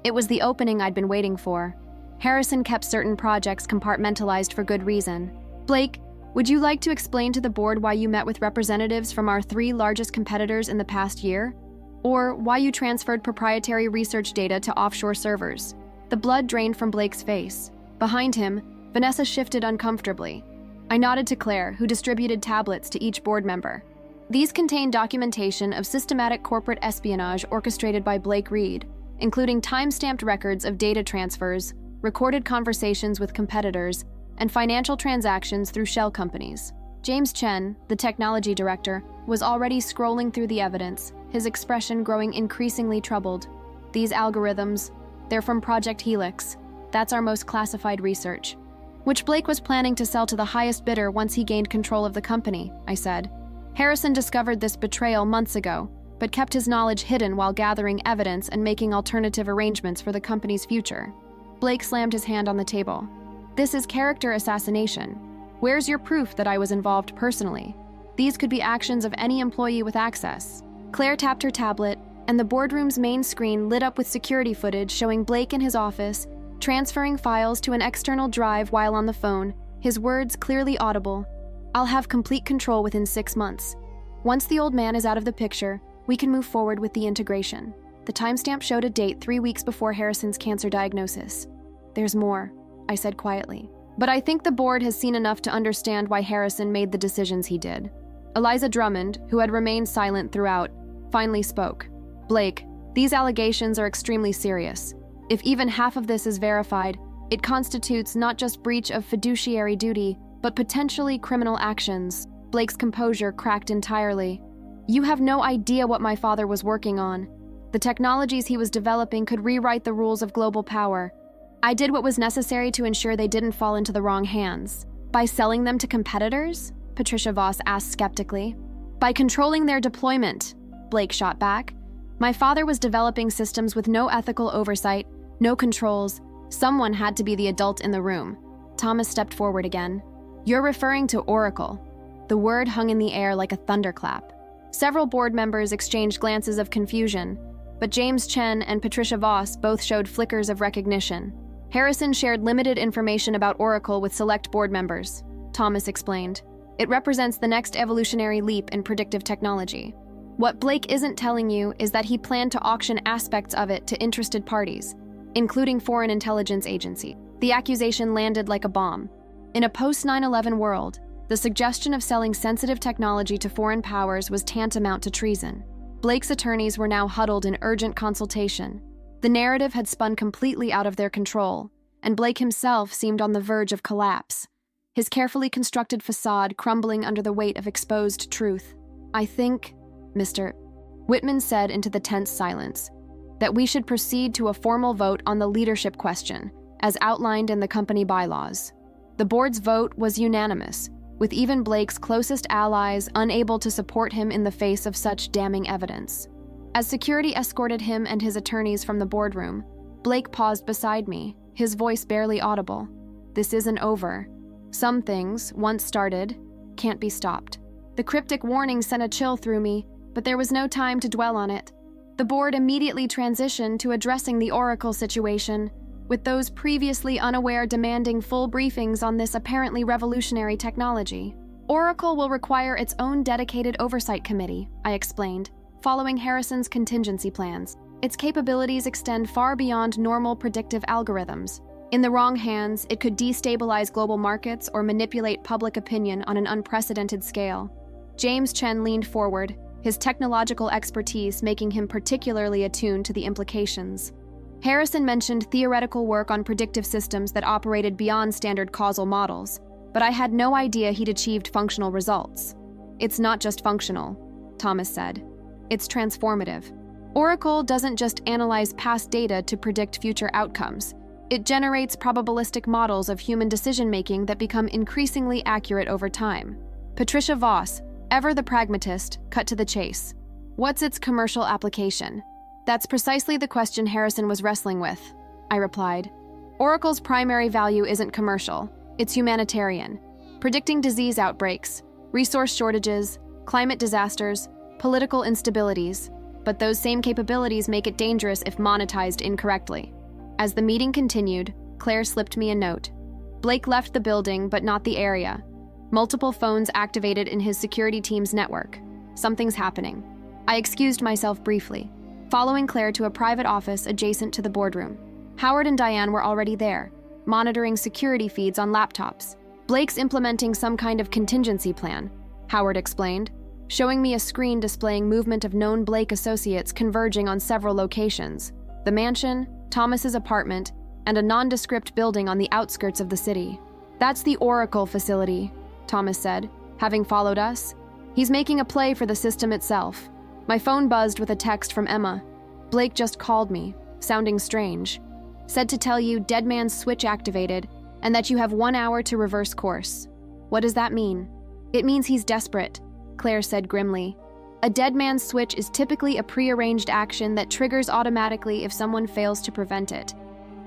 It was the opening I'd been waiting for. Harrison kept certain projects compartmentalized for good reason. Blake, would you like to explain to the board why you met with representatives from our 3 largest competitors in the past year? Or why you transferred proprietary research data to offshore servers? The blood drained from Blake's face. Behind him, Vanessa shifted uncomfortably. I nodded to Claire, who distributed tablets to each board member. These contained documentation of systematic corporate espionage orchestrated by Blake Reed, including time-stamped records of data transfers, recorded conversations with competitors, and financial transactions through shell companies. James Chen, the technology director, was already scrolling through the evidence, his expression growing increasingly troubled. These algorithms, they're from Project Helix. That's our most classified research, which Blake was planning to sell to the highest bidder once he gained control of the company, I said. Harrison discovered this betrayal months ago, but kept his knowledge hidden while gathering evidence and making alternative arrangements for the company's future. Blake slammed his hand on the table. This is character assassination. Where's your proof that I was involved personally? These could be actions of any employee with access. Claire tapped her tablet, and the boardroom's main screen lit up with security footage showing Blake in his office, transferring files to an external drive while on the phone, his words clearly audible. I'll have complete control within 6 months. Once the old man is out of the picture, we can move forward with the integration. The timestamp showed a date 3 weeks before Harrison's cancer diagnosis. There's more, I said quietly. But I think the board has seen enough to understand why Harrison made the decisions he did. Eliza Drummond, who had remained silent throughout, finally spoke. Blake, these allegations are extremely serious. If even half of this is verified, it constitutes not just breach of fiduciary duty, but potentially criminal actions. Blake's composure cracked entirely. You have no idea what my father was working on. The technologies he was developing could rewrite the rules of global power. I did what was necessary to ensure they didn't fall into the wrong hands. By selling them to competitors? Patricia Voss asked skeptically. By controlling their deployment, Blake shot back. My father was developing systems with no ethical oversight, no controls. Someone had to be the adult in the room. Thomas stepped forward again. You're referring to Oracle. The word hung in the air like a thunderclap. Several board members exchanged glances of confusion, but James Chen and Patricia Voss both showed flickers of recognition. Harrison shared limited information about Oracle with select board members, Thomas explained. It represents the next evolutionary leap in predictive technology. What Blake isn't telling you is that he planned to auction aspects of it to interested parties, including foreign intelligence agencies. The accusation landed like a bomb. In a post-9/11 world, the suggestion of selling sensitive technology to foreign powers was tantamount to treason. Blake's attorneys were now huddled in urgent consultation. The narrative had spun completely out of their control, and Blake himself seemed on the verge of collapse, his carefully constructed facade crumbling under the weight of exposed truth. I think, Mr. Whitman said into the tense silence, that we should proceed to a formal vote on the leadership question, as outlined in the company bylaws. The board's vote was unanimous, with even Blake's closest allies unable to support him in the face of such damning evidence. As security escorted him and his attorneys from the boardroom, Blake paused beside me, his voice barely audible. This isn't over. Some things, once started, can't be stopped. The cryptic warning sent a chill through me, but there was no time to dwell on it. The board immediately transitioned to addressing the Oracle situation, with those previously unaware demanding full briefings on this apparently revolutionary technology. Oracle will require its own dedicated oversight committee, I explained, following Harrison's contingency plans. Its capabilities extend far beyond normal predictive algorithms. In the wrong hands, it could destabilize global markets or manipulate public opinion on an unprecedented scale. James Chen leaned forward, his technological expertise making him particularly attuned to the implications. Harrison mentioned theoretical work on predictive systems that operated beyond standard causal models, but I had no idea he'd achieved functional results. It's not just functional, Thomas said. It's transformative. Oracle doesn't just analyze past data to predict future outcomes. It generates probabilistic models of human decision-making that become increasingly accurate over time. Patricia Voss, ever the pragmatist, cut to the chase. What's its commercial application? That's precisely the question Harrison was wrestling with, I replied. Oracle's primary value isn't commercial, it's humanitarian, predicting disease outbreaks, resource shortages, climate disasters, political instabilities, but those same capabilities make it dangerous if monetized incorrectly. As the meeting continued, Claire slipped me a note. Blake left the building, but not the area. Multiple phones activated in his security team's network. Something's happening. I excused myself briefly, following Claire to a private office adjacent to the boardroom. Howard and Diane were already there, monitoring security feeds on laptops. Blake's implementing some kind of contingency plan, Howard explained, showing me a screen displaying movement of known Blake associates converging on several locations: the mansion, Thomas's apartment, and a nondescript building on the outskirts of the city. That's the Oracle facility, Thomas said, having followed us. He's making a play for the system itself. My phone buzzed with a text from Emma. Blake just called me, sounding strange. Said to tell you Dead Man's switch activated and that you have 1 hour to reverse course. What does that mean? It means he's desperate, Claire said grimly. A Dead Man's switch is typically a prearranged action that triggers automatically if someone fails to prevent it.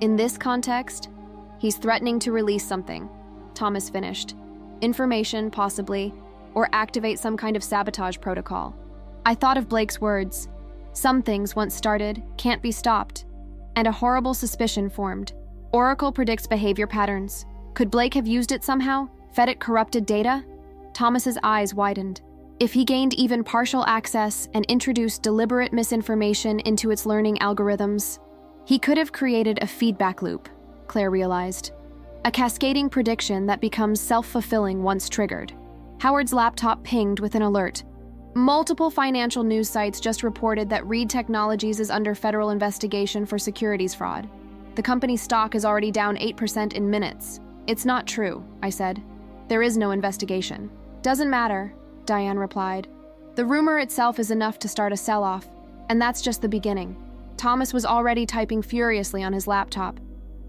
In this context, he's threatening to release something, Thomas finished. Information, possibly, or activate some kind of sabotage protocol. I thought of Blake's words. Some things, once started, can't be stopped. And a horrible suspicion formed. Oracle predicts behavior patterns. Could Blake have used it somehow? Fed it corrupted data? Thomas's eyes widened. If he gained even partial access and introduced deliberate misinformation into its learning algorithms, he could have created a feedback loop, Claire realized. A cascading prediction that becomes self-fulfilling once triggered. Howard's laptop pinged with an alert. Multiple financial news sites just reported that Reed Technologies is under federal investigation for securities fraud. The company's stock is already down 8% in minutes. It's not true, I said. There is no investigation. Doesn't matter, Diane replied. The rumor itself is enough to start a sell-off, and that's just the beginning. Thomas was already typing furiously on his laptop.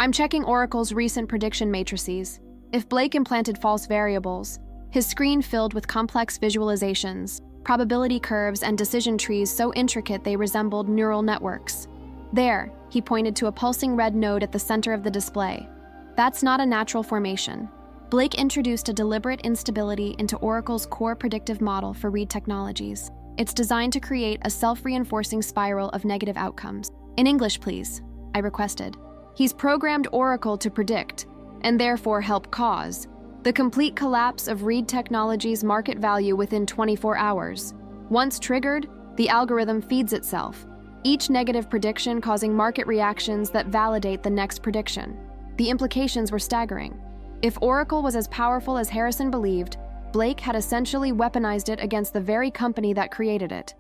I'm checking Oracle's recent prediction matrices. If Blake implanted false variables, his screen filled with complex visualizations, probability curves, and decision trees so intricate they resembled neural networks. There, he pointed to a pulsing red node at the center of the display. That's not a natural formation. Blake introduced a deliberate instability into Oracle's core predictive model for Reed Technologies. It's designed to create a self-reinforcing spiral of negative outcomes. In English, please, I requested. He's programmed Oracle to predict, and therefore help cause, the complete collapse of Reed Technologies' market value within 24 hours. Once triggered, the algorithm feeds itself, each negative prediction causing market reactions that validate the next prediction. The implications were staggering. If Oracle was as powerful as Harrison believed, Blake had essentially weaponized it against the very company that created it.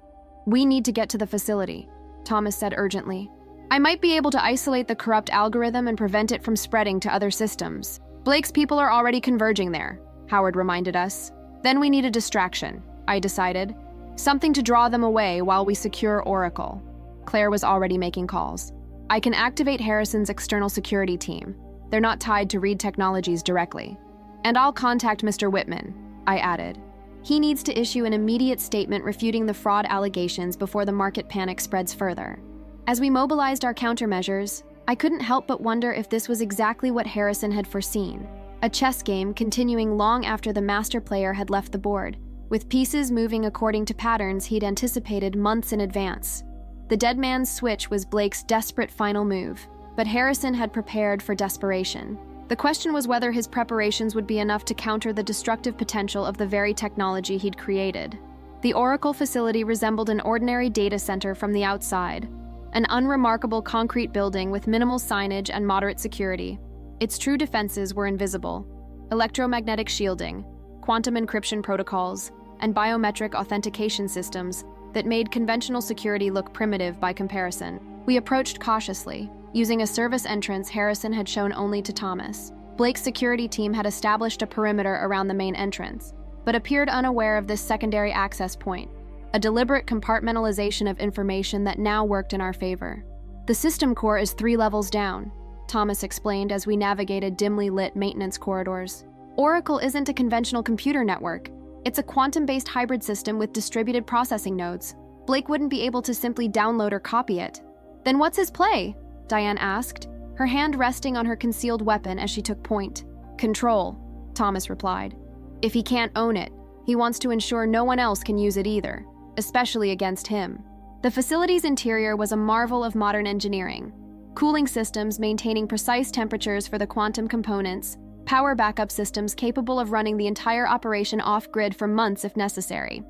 We need to get to the facility, Thomas said urgently. I might be able to isolate the corrupt algorithm and prevent it from spreading to other systems. Blake's people are already converging there, Howard reminded us. Then we need a distraction, I decided. Something to draw them away while we secure Oracle. Claire was already making calls. I can activate Harrison's external security team. They're not tied to Reed Technologies directly. And I'll contact Mr. Whitman, I added. He needs to issue an immediate statement refuting the fraud allegations before the market panic spreads further. As we mobilized our countermeasures, I couldn't help but wonder if this was exactly what Harrison had foreseen. A chess game continuing long after the master player had left the board, with pieces moving according to patterns he'd anticipated months in advance. The dead man's switch was Blake's desperate final move, but Harrison had prepared for desperation. The question was whether his preparations would be enough to counter the destructive potential of the very technology he'd created. The Oracle facility resembled an ordinary data center from the outside, an unremarkable concrete building with minimal signage and moderate security. Its true defenses were invisible: electromagnetic shielding, quantum encryption protocols, and biometric authentication systems that made conventional security look primitive by comparison. We approached cautiously, using a service entrance Harrison had shown only to Thomas. Blake's security team had established a perimeter around the main entrance, but appeared unaware of this secondary access point, a deliberate compartmentalization of information that now worked in our favor. The system core is 3 levels down, Thomas explained as we navigated dimly lit maintenance corridors. Oracle isn't a conventional computer network. It's a quantum-based hybrid system with distributed processing nodes. Blake wouldn't be able to simply download or copy it. Then what's his play? Diane asked, her hand resting on her concealed weapon as she took point. Control, Thomas replied. If he can't own it, he wants to ensure no one else can use it either, especially against him. The facility's interior was a marvel of modern engineering. Cooling systems maintaining precise temperatures for the quantum components, power backup systems capable of running the entire operation off-grid for months if necessary.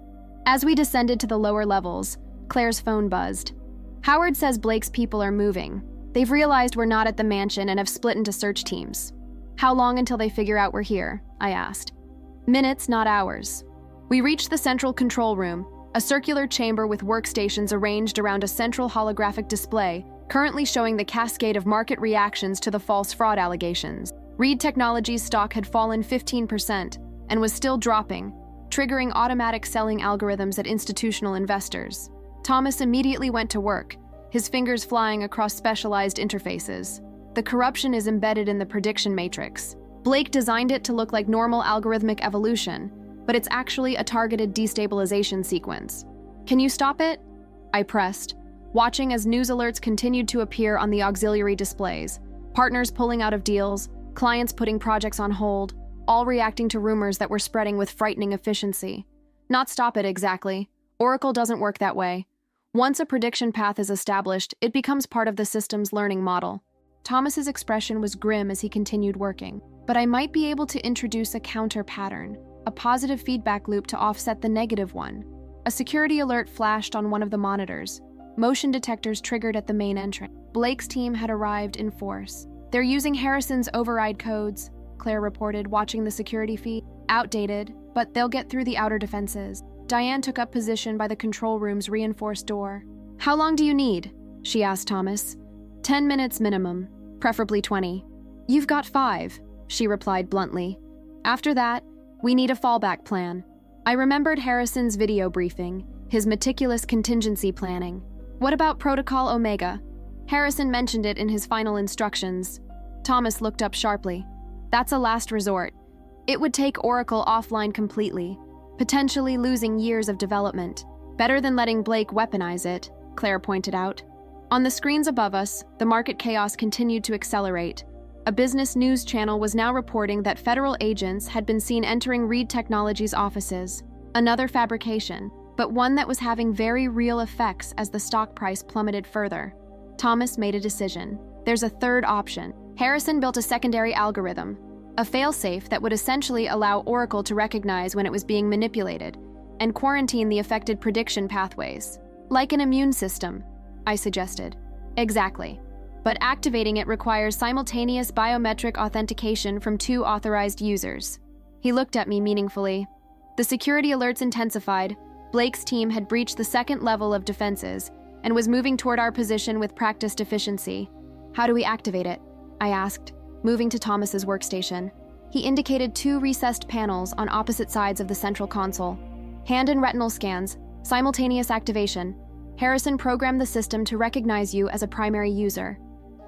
As we descended to the lower levels, Claire's phone buzzed. Howard says Blake's people are moving. They've realized we're not at the mansion and have split into search teams. How long until they figure out we're here? I asked. Minutes, not hours. We reached the central control room, a circular chamber with workstations arranged around a central holographic display, currently showing the cascade of market reactions to the false fraud allegations. Reed Technologies' stock had fallen 15% and was still dropping, triggering automatic selling algorithms at institutional investors. Thomas immediately went to work, his fingers flying across specialized interfaces. The corruption is embedded in the prediction matrix. Blake designed it to look like normal algorithmic evolution, but it's actually a targeted destabilization sequence. Can you stop it? I pressed, watching as news alerts continued to appear on the auxiliary displays, partners pulling out of deals, clients putting projects on hold, all reacting to rumors that were spreading with frightening efficiency. Not stop it exactly. Oracle doesn't work that way. Once a prediction path is established, it becomes part of the system's learning model. Thomas's expression was grim as he continued working, but I might be able to introduce a counter pattern, a positive feedback loop to offset the negative one. A security alert flashed on one of the monitors. Motion detectors triggered at the main entrance. Blake's team had arrived in force. They're using Harrison's override codes, Claire reported, watching the security feed. Outdated, but they'll get through the outer defenses. Diane took up position by the control room's reinforced door. How long do you need? She asked Thomas. 10 minutes minimum, preferably 20. You've got 5, she replied bluntly. After that, we need a fallback plan. I remembered Harrison's video briefing, his meticulous contingency planning. What about Protocol Omega? Harrison mentioned it in his final instructions. Thomas looked up sharply. That's a last resort. It would take Oracle offline completely, potentially losing years of development. Better than letting Blake weaponize it, Claire pointed out. On the screens above us, the market chaos continued to accelerate. A business news channel was now reporting that federal agents had been seen entering Reed Technologies' offices. Another fabrication, but one that was having very real effects as the stock price plummeted further. Thomas made a decision. There's a third option. Harrison built a secondary algorithm, a failsafe that would essentially allow Oracle to recognize when it was being manipulated and quarantine the affected prediction pathways. Like an immune system, I suggested. Exactly. But activating it requires simultaneous biometric authentication from 2 authorized users. He looked at me meaningfully. The security alerts intensified. Blake's team had breached the 2nd level of defenses and was moving toward our position with practiced efficiency. How do we activate it? I asked, moving to Thomas's workstation. He indicated 2 recessed panels on opposite sides of the central console. Hand and retinal scans, simultaneous activation. Harrison programmed the system to recognize you as a primary user.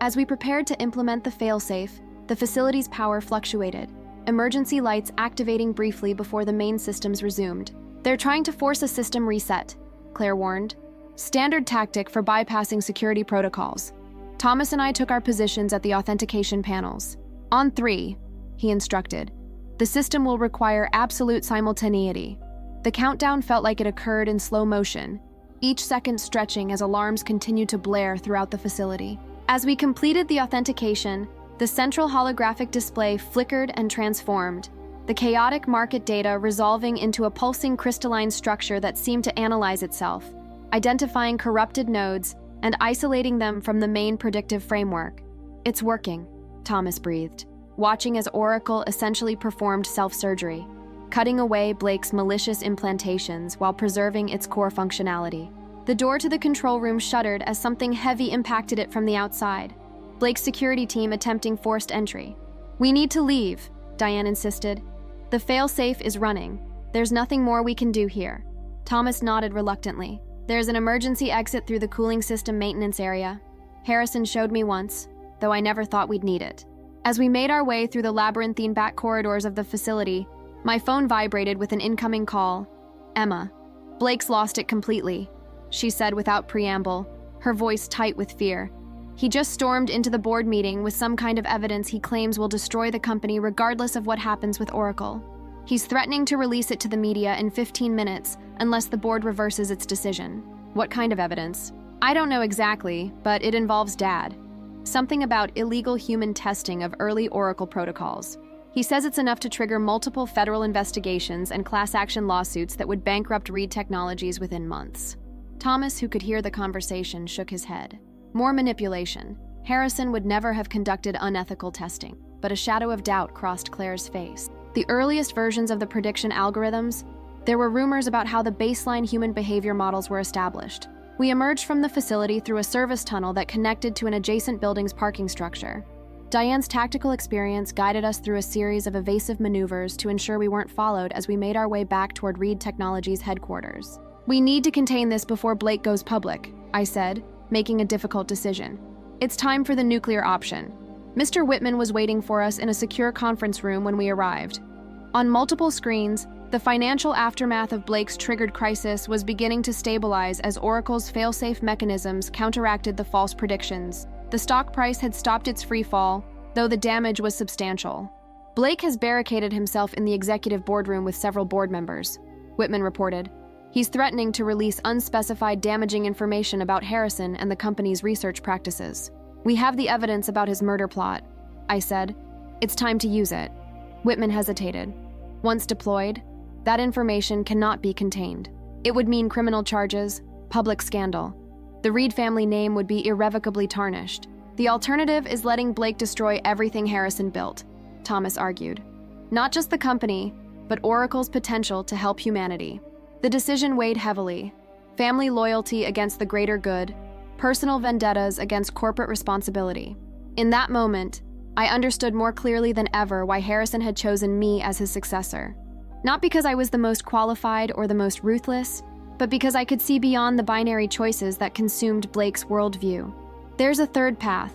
As we prepared to implement the failsafe, the facility's power fluctuated, emergency lights activating briefly before the main systems resumed. They're trying to force a system reset, Claire warned. Standard tactic for bypassing security protocols. Thomas and I took our positions at the authentication panels. On 3, he instructed. The system will require absolute simultaneity. The countdown felt like it occurred in slow motion, each second stretching as alarms continued to blare throughout the facility. As we completed the authentication, the central holographic display flickered and transformed, the chaotic market data resolving into a pulsing crystalline structure that seemed to analyze itself, identifying corrupted nodes and isolating them from the main predictive framework. It's working, Thomas breathed, watching as Oracle essentially performed self-surgery, cutting away Blake's malicious implantations while preserving its core functionality. The door to the control room shuddered as something heavy impacted it from the outside. Blake's security team attempting forced entry. We need to leave, Diane insisted. The failsafe is running. There's nothing more we can do here. Thomas nodded reluctantly. There's an emergency exit through the cooling system maintenance area. Harrison showed me once, though I never thought we'd need it. As we made our way through the labyrinthine back corridors of the facility, my phone vibrated with an incoming call. Emma. Blake's lost it completely, she said without preamble, her voice tight with fear. He just stormed into the board meeting with some kind of evidence he claims will destroy the company regardless of what happens with Oracle. He's threatening to release it to the media in 15 minutes unless the board reverses its decision. What kind of evidence? I don't know exactly, but it involves Dad. Something about illegal human testing of early Oracle protocols. He says it's enough to trigger multiple federal investigations and class action lawsuits that would bankrupt Reed Technologies within months. Thomas, who could hear the conversation, shook his head. More manipulation. Harrison would never have conducted unethical testing, but a shadow of doubt crossed Claire's face. The earliest versions of the prediction algorithms, there were rumors about how the baseline human behavior models were established. We emerged from the facility through a service tunnel that connected to an adjacent building's parking structure. Diane's tactical experience guided us through a series of evasive maneuvers to ensure we weren't followed as we made our way back toward Reed Technologies' headquarters. We need to contain this before Blake goes public, I said, making a difficult decision. It's time for the nuclear option. Mr. Whitman was waiting for us in a secure conference room when we arrived. On multiple screens, the financial aftermath of Blake's triggered crisis was beginning to stabilize as Oracle's failsafe mechanisms counteracted the false predictions. The stock price had stopped its free fall, though the damage was substantial. Blake has barricaded himself in the executive boardroom with several board members, Whitman reported. He's threatening to release unspecified damaging information about Harrison and the company's research practices. We have the evidence about his murder plot, I said. It's time to use it. Whitman hesitated. Once deployed, that information cannot be contained. It would mean criminal charges, public scandal. The Reed family name would be irrevocably tarnished. The alternative is letting Blake destroy everything Harrison built, Thomas argued. Not just the company, but Oracle's potential to help humanity. The decision weighed heavily. Family loyalty against the greater good, personal vendettas against corporate responsibility. In that moment, I understood more clearly than ever why Harrison had chosen me as his successor. Not because I was the most qualified or the most ruthless, but because I could see beyond the binary choices that consumed Blake's worldview. There's a third path,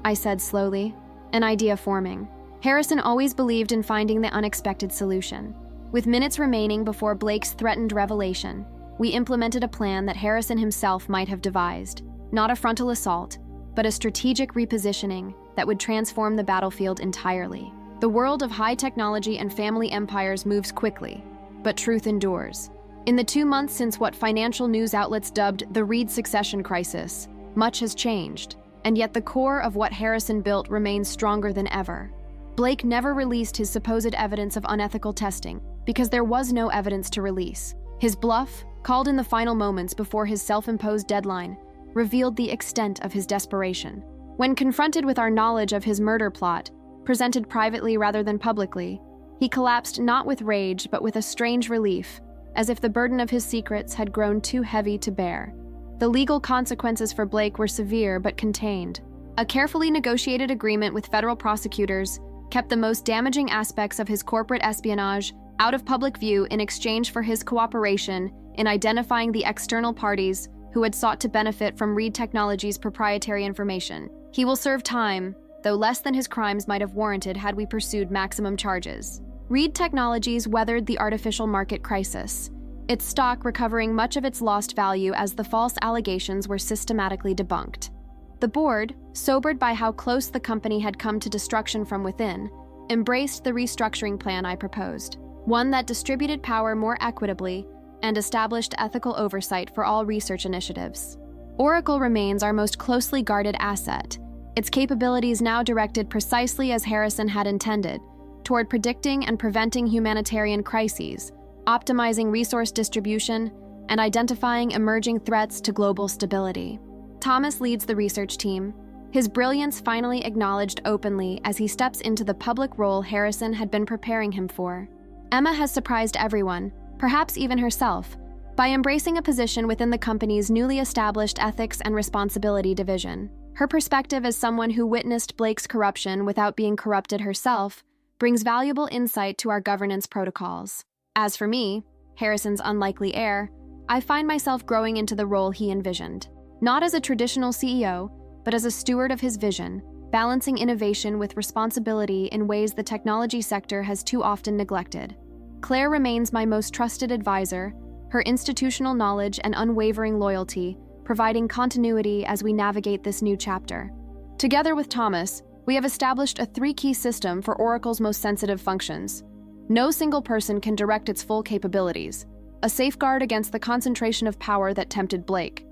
I said slowly, an idea forming. Harrison always believed in finding the unexpected solution. With minutes remaining before Blake's threatened revelation, we implemented a plan that Harrison himself might have devised. Not a frontal assault, but a strategic repositioning that would transform the battlefield entirely. The world of high technology and family empires moves quickly, but truth endures. In the 2 months since what financial news outlets dubbed the Reed succession crisis, much has changed, and yet the core of what Harrison built remains stronger than ever. Blake never released his supposed evidence of unethical testing because there was no evidence to release. His bluff, called in the final moments before his self-imposed deadline, revealed the extent of his desperation. When confronted with our knowledge of his murder plot, presented privately rather than publicly, he collapsed not with rage but with a strange relief, as if the burden of his secrets had grown too heavy to bear. The legal consequences for Blake were severe but contained. A carefully negotiated agreement with federal prosecutors kept the most damaging aspects of his corporate espionage out of public view in exchange for his cooperation in identifying the external parties who had sought to benefit from Reed Technologies' proprietary information. He will serve time, though less than his crimes might have warranted had we pursued maximum charges. Reed Technologies weathered the artificial market crisis, its stock recovering much of its lost value as the false allegations were systematically debunked. The board, sobered by how close the company had come to destruction from within, embraced the restructuring plan I proposed, one that distributed power more equitably and established ethical oversight for all research initiatives. Oracle remains our most closely guarded asset, its capabilities now directed precisely as Harrison had intended, toward predicting and preventing humanitarian crises, optimizing resource distribution, and identifying emerging threats to global stability. Thomas leads the research team, his brilliance finally acknowledged openly as he steps into the public role Harrison had been preparing him for. Emma has surprised everyone, perhaps even herself, by embracing a position within the company's newly established Ethics and Responsibility Division. Her perspective as someone who witnessed Blake's corruption without being corrupted herself brings valuable insight to our governance protocols. As for me, Harrison's unlikely heir, I find myself growing into the role he envisioned. Not as a traditional CEO, but as a steward of his vision, balancing innovation with responsibility in ways the technology sector has too often neglected. Claire remains my most trusted advisor, her institutional knowledge and unwavering loyalty providing continuity as we navigate this new chapter. Together with Thomas, we have established a 3-key system for Oracle's most sensitive functions. No single person can direct its full capabilities, a safeguard against the concentration of power that tempted Blake.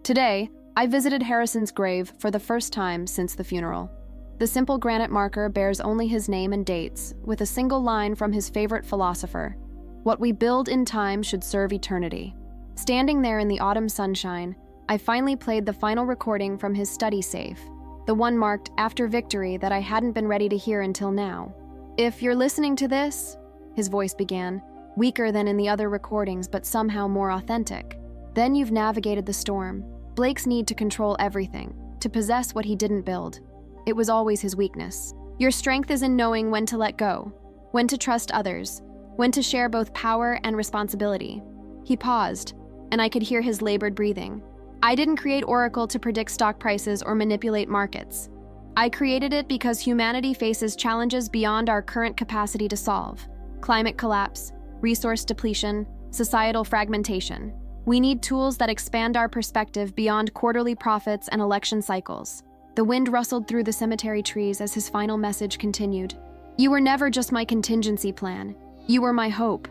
Today, I visited Harrison's grave for the first time since the funeral. The simple granite marker bears only his name and dates, with a single line from his favorite philosopher: "What we build in time should serve eternity." Standing there in the autumn sunshine, I finally played the final recording from his study safe, the one marked "After Victory" that I hadn't been ready to hear until now. "If you're listening to this," his voice began, weaker than in the other recordings but somehow more authentic, "then you've navigated the storm. Blake's need to control everything, to possess what he didn't build. It was always his weakness. Your strength is in knowing when to let go, when to trust others, when to share both power and responsibility." He paused, and I could hear his labored breathing. "I didn't create Oracle to predict stock prices or manipulate markets. I created it because humanity faces challenges beyond our current capacity to solve: climate collapse, resource depletion, societal fragmentation. We need tools that expand our perspective beyond quarterly profits and election cycles." The wind rustled through the cemetery trees as his final message continued. "You were never just my contingency plan. You were my hope.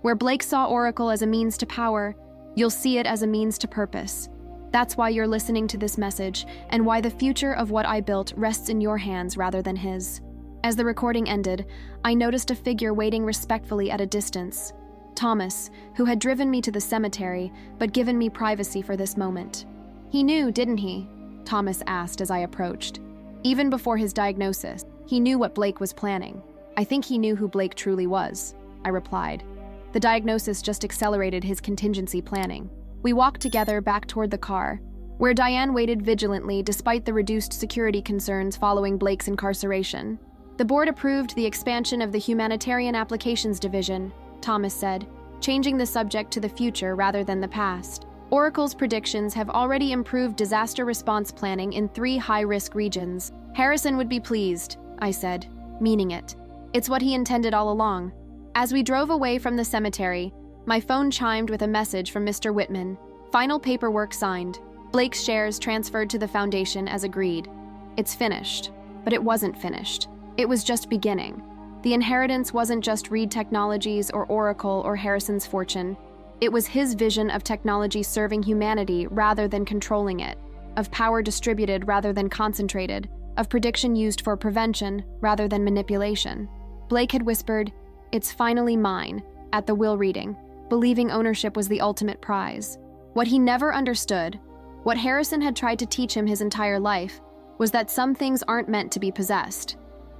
Where Blake saw Oracle as a means to power, you'll see it as a means to purpose. That's why you're listening to this message, and why the future of what I built rests in your hands rather than his." As the recording ended, I noticed a figure waiting respectfully at a distance. Thomas, who had driven me to the cemetery, but given me privacy for this moment. "He knew, didn't he?" Thomas asked as I approached. "Even before his diagnosis, he knew what Blake was planning." "I think he knew who Blake truly was," I replied. "The diagnosis just accelerated his contingency planning." We walked together back toward the car, where Diane waited vigilantly despite the reduced security concerns following Blake's incarceration. The board approved the expansion of the Humanitarian Applications Division, Thomas said, changing the subject to the future rather than the past. Oracle's predictions have already improved disaster response planning in 3 high-risk regions. Harrison would be pleased, I said, meaning it. It's what he intended all along. As we drove away from the cemetery, my phone chimed with a message from Mr. Whitman. Final paperwork signed. Blake's shares transferred to the foundation as agreed. It's finished. But it wasn't finished. It was just beginning. The inheritance wasn't just Reed Technologies or Oracle or Harrison's fortune. It was his vision of technology serving humanity rather than controlling it, of power distributed rather than concentrated, of prediction used for prevention rather than manipulation. Blake had whispered, "It's finally mine," at the will reading, believing ownership was the ultimate prize. What he never understood, what Harrison had tried to teach him his entire life, was that some things aren't meant to be possessed.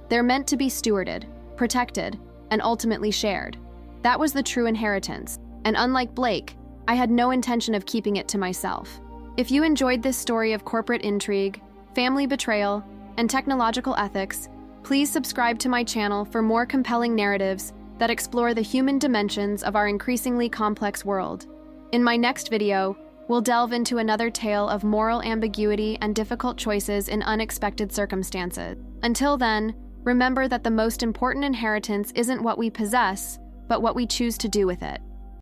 They're meant to be stewarded, protected, and ultimately shared. That was the true inheritance, and unlike Blake, I had no intention of keeping it to myself. If you enjoyed this story of corporate intrigue, family betrayal, and technological ethics, please subscribe to my channel for more compelling narratives that explore the human dimensions of our increasingly complex world. In my next video, we'll delve into another tale of moral ambiguity and difficult choices in unexpected circumstances. Until then, remember that the most important inheritance isn't what we possess, but what we choose to do with it.